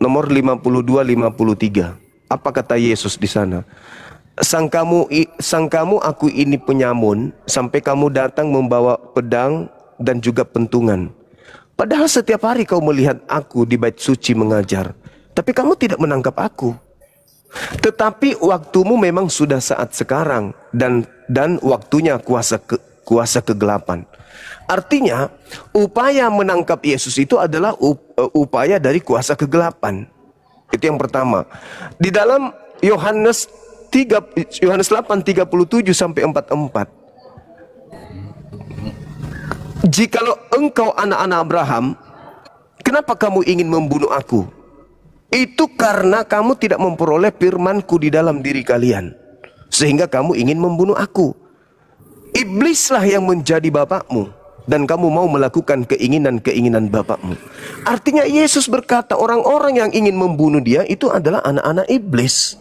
nomor 52-53. Apa kata Yesus di sana? Sang kamu aku ini penyamun sampai kamu datang membawa pedang dan juga pentungan. Padahal setiap hari kau melihat aku di bait suci mengajar, tapi kamu tidak menangkap aku. Tetapi waktumu memang sudah saat sekarang dan waktunya kuasa kegelapan. Artinya upaya menangkap Yesus itu adalah upaya dari kuasa kegelapan. Itu yang pertama. Di dalam Yohanes 8:37 sampai 44. Jikalau engkau anak-anak Abraham, kenapa kamu ingin membunuh aku? Itu karena kamu tidak memperoleh firman-Ku di dalam diri kalian, sehingga kamu ingin membunuh aku. Iblislah yang menjadi bapakmu, dan kamu mau melakukan keinginan-keinginan bapakmu. Artinya Yesus berkata orang-orang yang ingin membunuh dia itu adalah anak-anak iblis.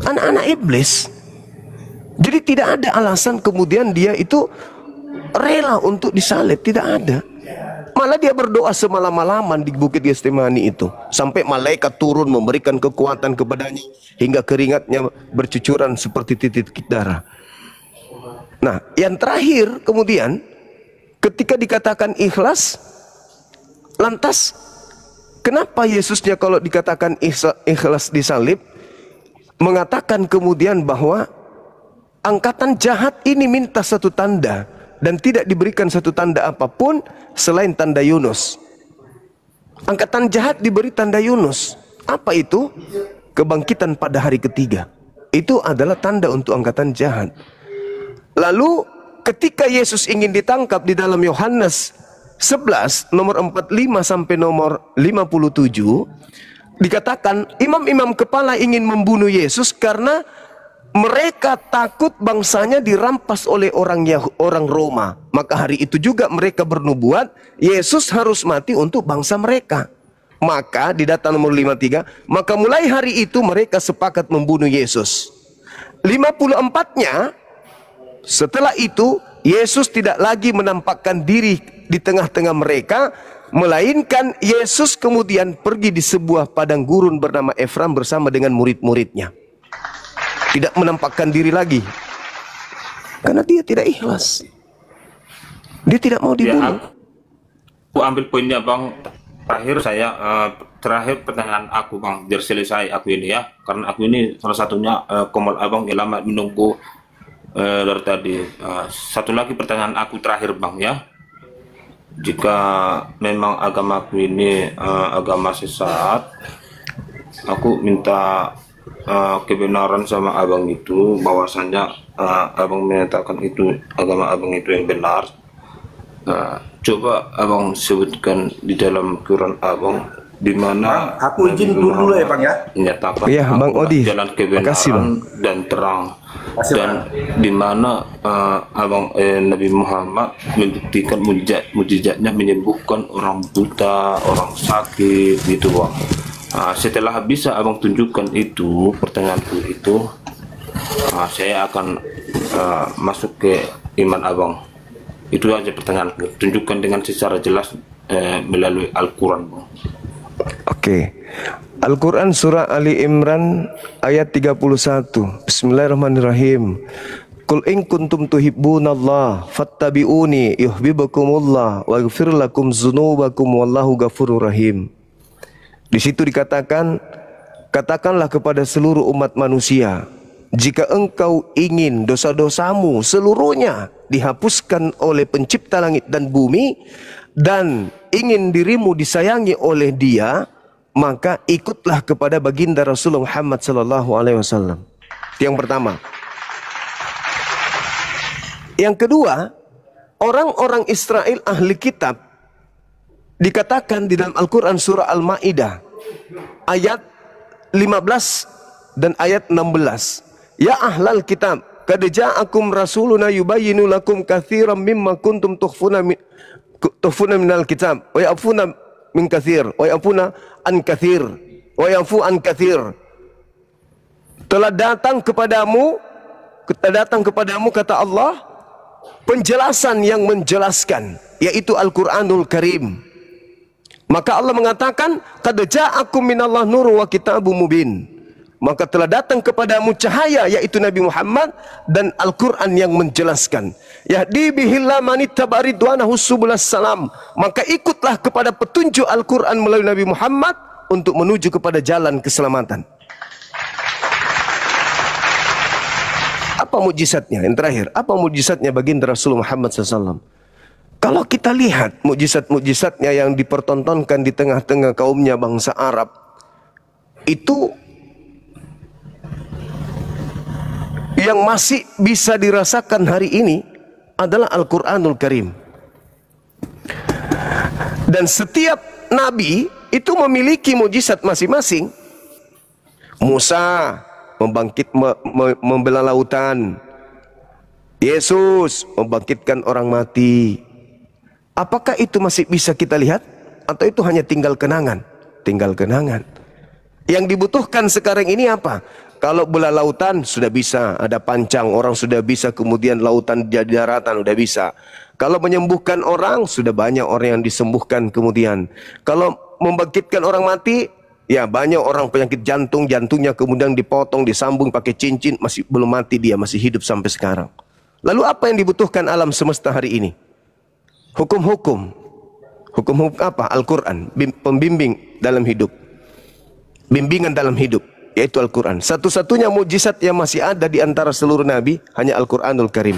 Anak-anak iblis. Jadi tidak ada alasan kemudian dia itu rela untuk disalib, tidak ada. Malah dia berdoa semalam-malaman di Bukit Getsemani itu, sampai malaikat turun memberikan kekuatan kepadanya hingga keringatnya bercucuran seperti titik darah. Nah, yang terakhir kemudian ketika dikatakan ikhlas, lantas kenapa Yesusnya kalau dikatakan ikhlas disalib mengatakan kemudian bahwa angkatan jahat ini minta satu tanda dan tidak diberikan satu tanda apapun selain tanda Yunus. Angkatan jahat diberi tanda Yunus. Apa itu? Kebangkitan pada hari ketiga. Itu adalah tanda untuk angkatan jahat. Lalu ketika Yesus ingin ditangkap di dalam Yohanes 11 nomor 45 sampai nomor 57 dikatakan imam-imam kepala ingin membunuh Yesus karena mereka takut bangsanya dirampas oleh orang Roma. Maka hari itu juga mereka bernubuat Yesus harus mati untuk bangsa mereka. Maka di data nomor 53, maka mulai hari itu mereka sepakat membunuh Yesus. 54-nya setelah itu Yesus tidak lagi menampakkan diri di tengah-tengah mereka, melainkan Yesus kemudian pergi di sebuah padang gurun bernama Efram bersama dengan murid-muridnya. Tidak menampakkan diri lagi karena dia tidak ikhlas. Dia tidak mau dibunuh. Aku ambil poinnya Bang. Terakhir pertanyaan aku Bang, biar selesai aku ini ya, karena aku ini salah satunya komal abang yang lama menunggu dari tadi. Satu lagi pertanyaan aku terakhir Bang ya. Jika memang agamaku ini agama sesat, aku minta kebenaran sama abang itu, bahwasanya abang menyatakan itu agama abang itu yang benar. Coba abang sebutkan di dalam Quran abang di mana aku izin dulu ya Bang ya. Menyatakan ya, Bang Odi. Jalan kebenaran dan terang. Dan di mana abang Nabi Muhammad membuktikan mujizatnya menyembuhkan orang buta, orang sakit gitu Bang. Setelah bisa abang tunjukkan itu, pertanyaanku itu, saya akan masuk ke iman abang. Itu aja pertanyaanku. Tunjukkan dengan secara jelas melalui Al-Quran Bang. Oke. Al-Quran surah Ali Imran ayat 31. Bismillahirrahmanirrahim. Qul in kuntum tuhibbunallah fattabi'uni yuhibbukumullah wa yaghfir lakum dzunubakum wallahu ghafurur rahim. Di situ dikatakan, katakanlah kepada seluruh umat manusia, jika engkau ingin dosa-dosamu seluruhnya dihapuskan oleh pencipta langit dan bumi, dan ingin dirimu disayangi oleh Dia, maka ikutlah kepada baginda Rasulullah Muhammad SAW. Yang pertama. Yang kedua, orang-orang Israel ahli kitab dikatakan di dalam Al-Quran surah Al-Ma'idah ayat 15 dan ayat 16. Ya ahlal kitab, qad ja'akum rasuluna yubayyinu lakum katsiran mimma kuntum tukhfuna minal kitab wa ya'funa min katsir wa ya'funa an katsir wa ya'fu an katsir. telah datang kepadamu kata Allah penjelasan yang menjelaskan, yaitu Al-Qur'anul Karim. Maka Allah mengatakan, qad ja'akum minallah nurun wa kitabum mubin. Maka telah datang kepadamu cahaya, yaitu Nabi Muhammad, dan Al-Quran yang menjelaskan. Yahdi bihillah manittaba ridwanahu subulas salam. Maka ikutlah kepada petunjuk Al-Quran melalui Nabi Muhammad untuk menuju kepada jalan keselamatan. Apa mukjizatnya? Yang terakhir, apa mukjizatnya baginda Rasul Muhammad SAW? Kalau kita lihat mukjizat-mukjizatnya yang dipertontonkan di tengah-tengah kaumnya bangsa Arab, itu yang masih bisa dirasakan hari ini adalah Al-Quranul Karim. Dan setiap nabi itu memiliki mukjizat masing-masing. Musa membelah lautan. Yesus membangkitkan orang mati. Apakah itu masih bisa kita lihat? Atau itu hanya tinggal kenangan? Tinggal kenangan. Yang dibutuhkan sekarang ini apa? Kalau belah lautan sudah bisa, ada pancang, orang sudah bisa, kemudian lautan jadi daratan sudah bisa. Kalau menyembuhkan orang, sudah banyak orang yang disembuhkan kemudian. Kalau membangkitkan orang mati, ya banyak orang penyakit jantung, jantungnya kemudian dipotong, disambung pakai cincin, masih belum mati dia, masih hidup sampai sekarang. Lalu apa yang dibutuhkan alam semesta hari ini? Hukum-hukum. Hukum-hukum apa? Al-Quran, pembimbing dalam hidup. Bimbingan dalam hidup, yaitu Al-Quran. Satu-satunya mukjizat yang masih ada di antara seluruh nabi hanya Al-Quranul Karim.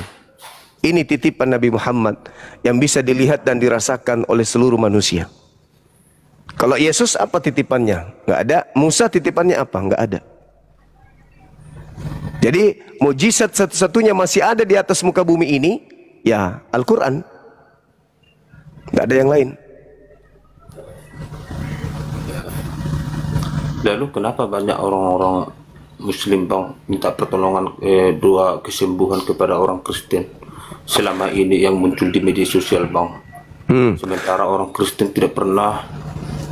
Ini titipan Nabi Muhammad yang bisa dilihat dan dirasakan oleh seluruh manusia. Kalau Yesus apa titipannya? Nggak ada. Musa titipannya apa? Nggak ada. Jadi mukjizat satu-satunya masih ada di atas muka bumi ini, ya Al-Quran. Nggak ada yang lain. Lalu kenapa banyak orang-orang Muslim bang minta pertolongan doa kesembuhan kepada orang Kristen selama ini yang muncul di media sosial bang? Sementara orang Kristen tidak pernah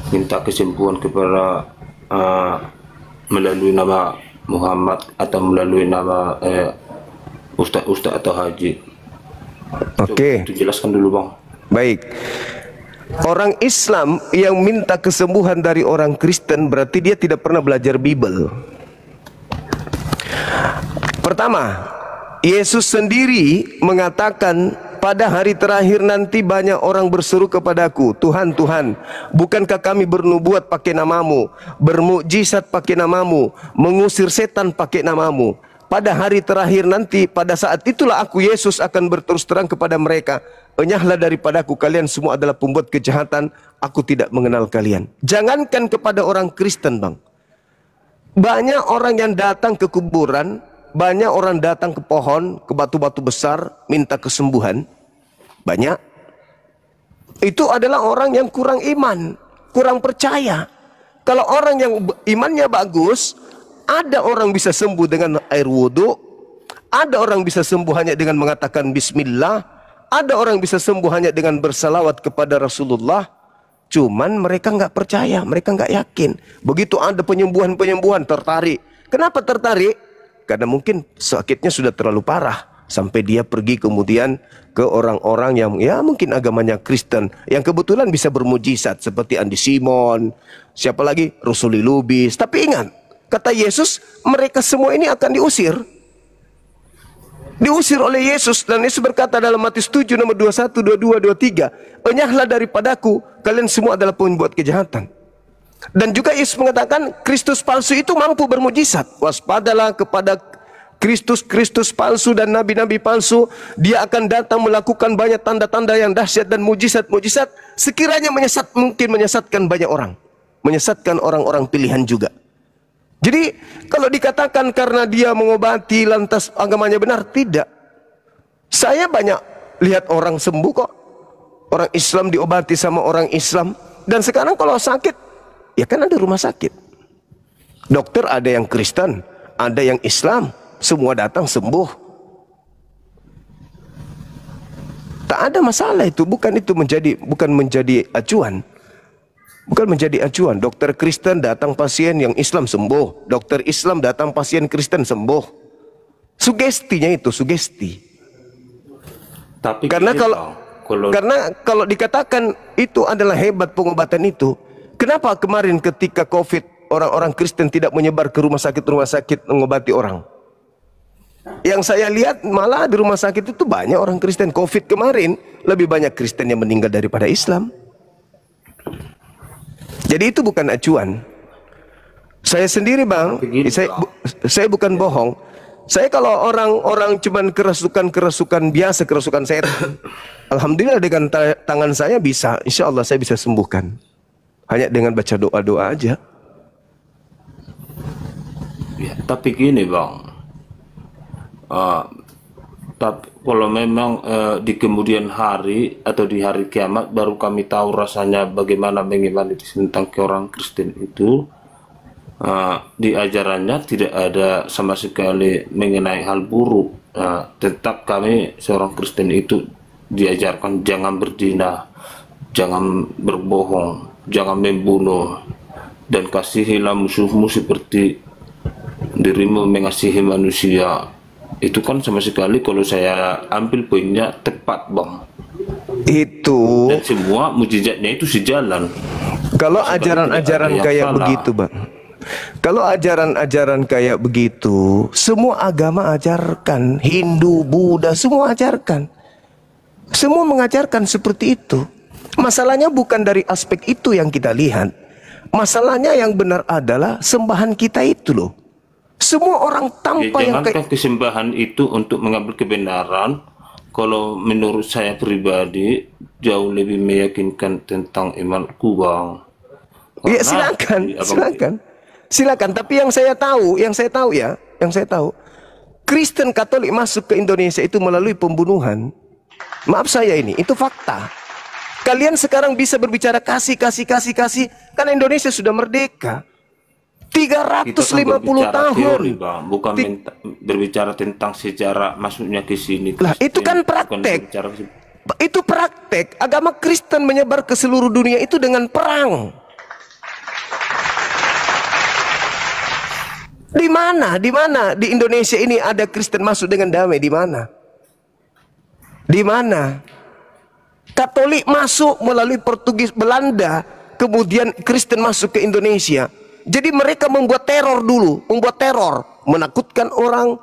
minta kesembuhan kepada melalui nama Muhammad atau melalui nama ustaz atau haji. Oke. Itu jelaskan dulu bang. Baik. Orang Islam yang minta kesembuhan dari orang Kristen berarti dia tidak pernah belajar Bible. Pertama, Yesus sendiri mengatakan pada hari terakhir nanti banyak orang berseru kepadaku, Tuhan, Tuhan, bukankah kami bernubuat pakai namamu, bermukjizat pakai namamu, mengusir setan pakai namamu. Pada hari terakhir nanti, pada saat itulah aku Yesus akan berterus terang kepada mereka, enyahlah daripadaku, kalian semua adalah pembuat kejahatan, aku tidak mengenal kalian. Jangankan kepada orang Kristen bang, banyak orang yang datang ke kuburan, banyak orang datang ke pohon, ke batu-batu besar, minta kesembuhan. Banyak. Itu adalah orang yang kurang iman, kurang percaya. Kalau orang yang imannya bagus, ada orang bisa sembuh dengan air wudhu, ada orang bisa sembuh hanya dengan mengatakan bismillah, ada orang bisa sembuh hanya dengan bersalawat kepada Rasulullah. Cuman mereka nggak percaya, mereka nggak yakin. Begitu ada penyembuhan-penyembuhan, tertarik. Kenapa tertarik? Karena mungkin sakitnya sudah terlalu parah, sampai dia pergi kemudian ke orang-orang yang ya mungkin agamanya Kristen, yang kebetulan bisa bermujizat seperti Andi Simon, siapa lagi, Rusuli Lubis. Tapi ingat, kata Yesus, mereka semua ini akan diusir. Diusir oleh Yesus, dan Yesus berkata dalam Matius 7 nomor 21, 22, 23, enyahlah daripadaku, kalian semua adalah pembuat kejahatan. Dan juga Yesus mengatakan Kristus palsu itu mampu bermujizat. Waspadalah kepada Kristus palsu dan nabi-nabi palsu. Dia akan datang melakukan banyak tanda-tanda yang dahsyat dan mujizat-mujizat, sekiranya mungkin menyesatkan banyak orang, menyesatkan orang-orang pilihan juga. Jadi kalau dikatakan karena dia mengobati lantas agamanya benar, tidak. Saya banyak lihat orang sembuh kok. Orang Islam diobati sama orang Islam. Dan sekarang kalau sakit, ya kan ada rumah sakit. Dokter ada yang Kristen, ada yang Islam, semua datang sembuh. Tak ada masalah itu, bukan menjadi acuan. Bukan menjadi acuan. Dokter Kristen datang pasien yang Islam sembuh. Dokter Islam datang pasien Kristen sembuh. Sugestinya itu, sugesti. Tapi Karena gini, kalau Bang, karena kalau dikatakan itu adalah hebat pengobatan itu, kenapa kemarin ketika COVID orang-orang Kristen tidak menyebar ke rumah sakit mengobati orang? Yang saya lihat malah di rumah sakit itu banyak orang Kristen. COVID kemarin lebih banyak Kristen yang meninggal daripada Islam. Jadi itu bukan acuan. Saya sendiri Bang, saya bukan bohong. Saya kalau orang-orang cuman kerasukan biasa, kerasukan setan, alhamdulillah dengan tangan saya bisa, insya Allah saya bisa sembuhkan. Hanya dengan baca doa-doa aja. Ya, tapi gini Bang, tapi kalau memang di kemudian hari atau di hari kiamat baru kami tahu rasanya bagaimana mengimani tentang ke orang Kristen itu. Di ajarannya tidak ada sama sekali mengenai hal buruk. Tetap kami seorang Kristen itu diajarkan jangan berzina, jangan berbohong, jangan membunuh, dan kasihilah musuhmu seperti dirimu mengasihi manusia. Itu kan sama sekali kalau saya ambil poinnya tepat Bang. Itu. Dan semua mujizatnya itu sejalan. Kalau ajaran-ajaran kayak begitu Bang, kalau ajaran-ajaran kayak begitu, semua agama ajarkan, Hindu, Buddha, semua ajarkan. Semua mengajarkan seperti itu. Masalahnya bukan dari aspek itu yang kita lihat. Masalahnya yang benar adalah sembahan kita itu loh. Semua orang tanpa yang jangankan kesembahan itu untuk mengambil kebenaran. Kalau menurut saya pribadi jauh lebih meyakinkan tentang imanku Bang. Iya silakan. Tapi yang saya tahu Kristen Katolik masuk ke Indonesia itu melalui pembunuhan. Maaf saya ini, itu fakta. Kalian sekarang bisa berbicara kasih, karena Indonesia sudah merdeka. 350 tahun. Teori, Bang. Bukan berbicara tentang sejarah masuknya ke sini. Lah, itu kan praktek. Itu praktek. Agama Kristen menyebar ke seluruh dunia itu dengan perang. Di mana di Indonesia ini ada Kristen masuk dengan damai? Di mana? Katolik masuk melalui Portugis, Belanda, kemudian Kristen masuk ke Indonesia. Jadi mereka membuat teror dulu, menakutkan orang,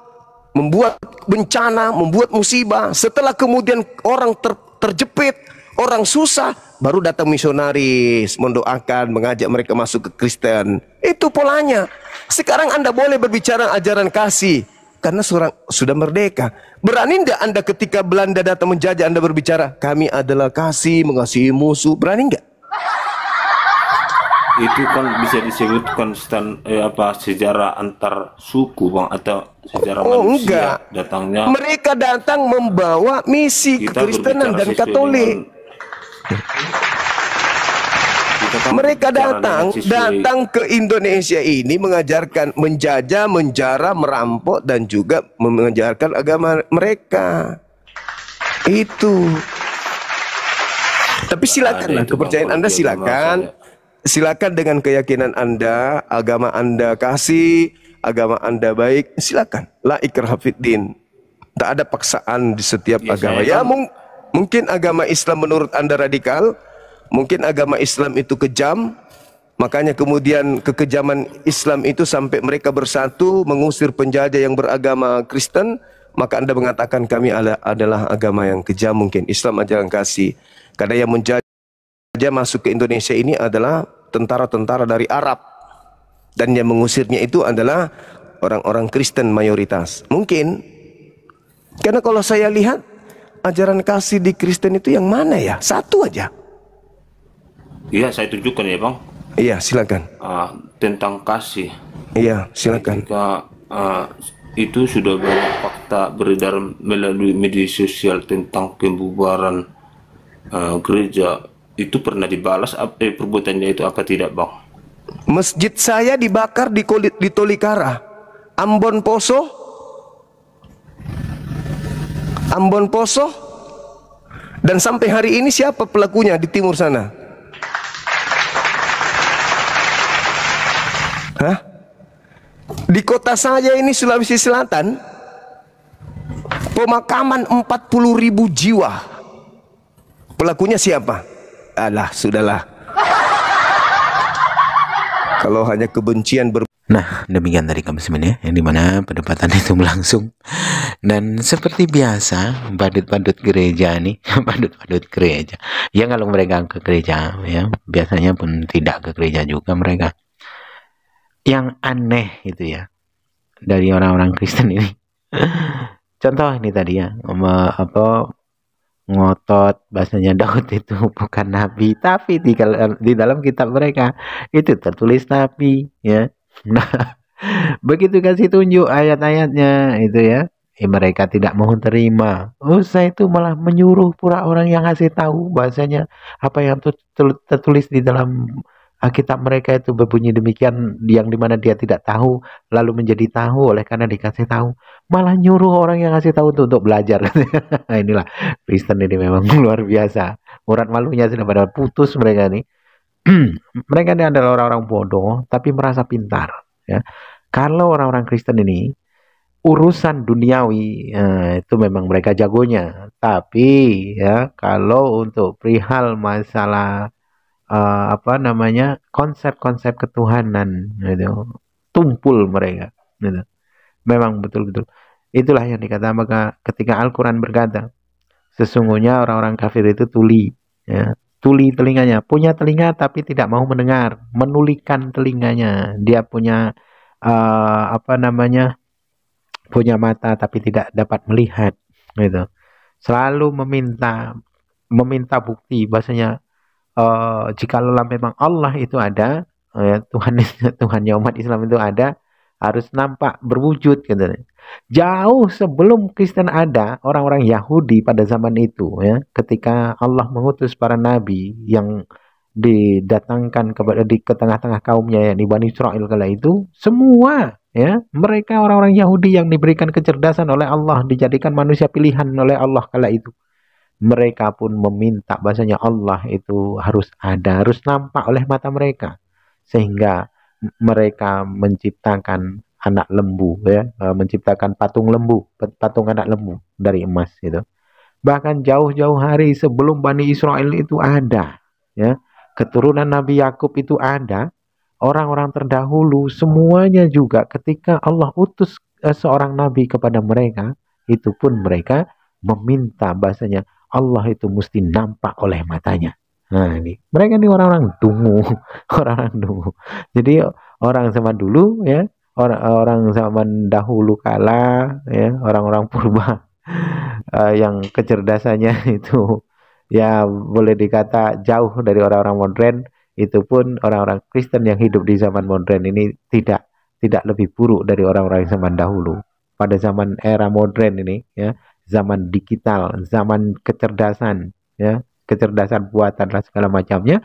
membuat bencana, membuat musibah. Setelah kemudian orang terjepit, orang susah, baru datang misionaris, mendoakan, mengajak mereka masuk ke Kristen. Itu polanya. Sekarang Anda boleh berbicara ajaran kasih karena sudah merdeka. Berani tidak Anda ketika Belanda datang menjajah Anda berbicara kami adalah kasih, mengasihi musuh? Berani nggak? Itu kan bisa disebutkan sejarah antar suku Bang, atau sejarah manusia enggak. Datangnya. Mereka datang membawa misi kekristenan dan Katolik. Mereka datang ke Indonesia ini mengajarkan, menjajah, menjara, merampok dan juga mengajarkan agama mereka. Itu. Tapi silakanlah kepercayaan Anda silakan. Silakan dengan keyakinan Anda, agama Anda kasih, agama Anda baik, silakan. La ikraha fiddin. Tak ada paksaan di setiap agama. Ya mungkin agama Islam menurut Anda radikal, mungkin agama Islam itu kejam, makanya kemudian kekejaman Islam itu sampai mereka bersatu mengusir penjajah yang beragama Kristen, maka Anda mengatakan kami adalah agama yang kejam. Mungkin Islam ajaran kasih. Karena yang menjajah masuk ke Indonesia ini adalah tentara-tentara dari Arab, dan yang mengusirnya itu adalah orang-orang Kristen mayoritas. Mungkin karena kalau saya lihat ajaran kasih di Kristen itu yang mana ya? Satu aja. Iya, saya tunjukkan ya Bang. Iya, silakan. Tentang kasih. Iya, silakan. Itu sudah banyak fakta beredar melalui media sosial tentang pembubaran gereja. Itu pernah dibalas perbuatannya itu apa tidak Bang? Masjid saya dibakar di Tolikara, Ambon Poso, dan sampai hari ini siapa pelakunya di timur sana? Hah? Di kota saya ini Sulawesi Selatan, pemakaman 40.000 jiwa. Pelakunya siapa? Alah, sudahlah. Kalau hanya kebencian Nah, demikian tadi Kaum Muslimin ya, yang dimana perdebatan itu berlangsung. Dan seperti biasa, badut-badut gereja nih, badut-badut gereja. Ya kalau mereka ke gereja, ya biasanya pun tidak ke gereja juga mereka. Yang aneh itu ya, dari orang-orang Kristen ini. Contoh ini tadi ya, ngotot bahasanya Daud itu bukan nabi, tapi di dalam kitab mereka itu tertulis nabi ya. Nah, begitu kasih tunjuk ayat-ayatnya itu ya, mereka tidak mau terima. Usai itu malah menyuruh pura orang yang ngasih tahu bahasanya apa yang tertulis di dalam kitab mereka itu berbunyi demikian, yang dimana dia tidak tahu lalu menjadi tahu oleh karena dikasih tahu. Malah nyuruh orang yang ngasih tahu untuk belajar. Inilah Kristen ini memang luar biasa. Urat malunya sudah pada putus mereka nih. Mereka ini adalah orang-orang bodoh tapi merasa pintar ya. Kalau orang-orang Kristen ini urusan duniawi itu memang mereka jagonya, tapi ya kalau untuk perihal masalah konsep-konsep ketuhanan gitu, tumpul mereka gitu. Memang betul-betul itulah yang dikatakan, maka ketika Al-Quran berkata sesungguhnya orang-orang kafir itu tuli ya. Tuli telinganya, punya telinga tapi tidak mau mendengar, menulikan telinganya. Dia punya punya mata tapi tidak dapat melihat gitu. Selalu meminta bukti bahasanya jikalau memang Allah itu ada, Tuhannya umat Islam itu ada, harus nampak berwujud gitu. Jauh sebelum Kristen ada, orang-orang Yahudi pada zaman itu ya, ketika Allah mengutus para nabi yang didatangkan ke tengah-tengah kaumnya ya, di Bani Israel kala itu, semua ya, mereka orang-orang Yahudi yang diberikan kecerdasan oleh Allah, dijadikan manusia pilihan oleh Allah kala itu. Mereka pun meminta bahasanya Allah itu harus ada, harus nampak oleh mata mereka, sehingga mereka menciptakan anak lembu ya, menciptakan patung anak lembu dari emas gitu. Bahkan jauh-jauh hari sebelum Bani Israel itu ada ya, keturunan Nabi Yakub itu ada, orang-orang terdahulu semuanya juga ketika Allah utus seorang nabi kepada mereka, itu pun mereka meminta bahasanya Allah itu mesti nampak oleh matanya. Nah ini mereka ini orang-orang dungu, orang-orang dungu. Jadi orang zaman dulu ya, orang zaman dahulu kala ya, orang-orang purba yang kecerdasannya itu ya boleh dikata jauh dari orang-orang modern, itu pun orang-orang Kristen yang hidup di zaman modern ini tidak lebih buruk dari orang-orang zaman dahulu. Pada zaman era modern ini ya, zaman digital, zaman kecerdasan ya, kecerdasan buatan dan segala macamnya,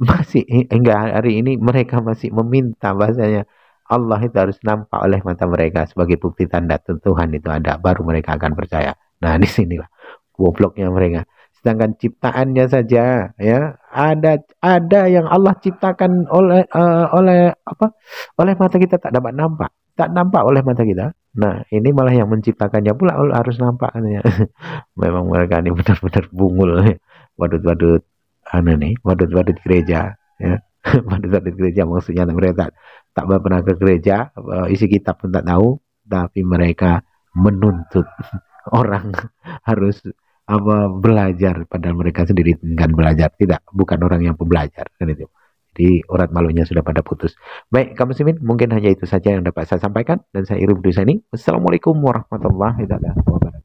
masih hingga hari ini mereka masih meminta bahasanya Allah itu harus nampak oleh mata mereka sebagai bukti tanda Tuhan itu ada, baru mereka akan percaya. Nah disinilah gobloknya mereka. Sedangkan ciptaannya saja ya, ada yang Allah ciptakan oleh mata kita tak dapat nampak, tak nampak oleh mata kita. Nah ini malah yang menciptakannya pula harus nampak katanya. Memang mereka ini benar-benar bungul ya. Badut-badut badut-badut gereja ya. Badut-badut gereja maksudnya mereka tak pernah ke gereja, isi kitab pun tak tahu, tapi mereka menuntut orang harus belajar, padahal mereka sendiri kan belajar, bukan orang yang pembelajar kan itu. Jadi urat malunya sudah pada putus. Baik kaum muslimin, mungkin hanya itu saja yang dapat saya sampaikan, dan saya Irul Dusani. Wassalamualaikum warahmatullahi wabarakatuh.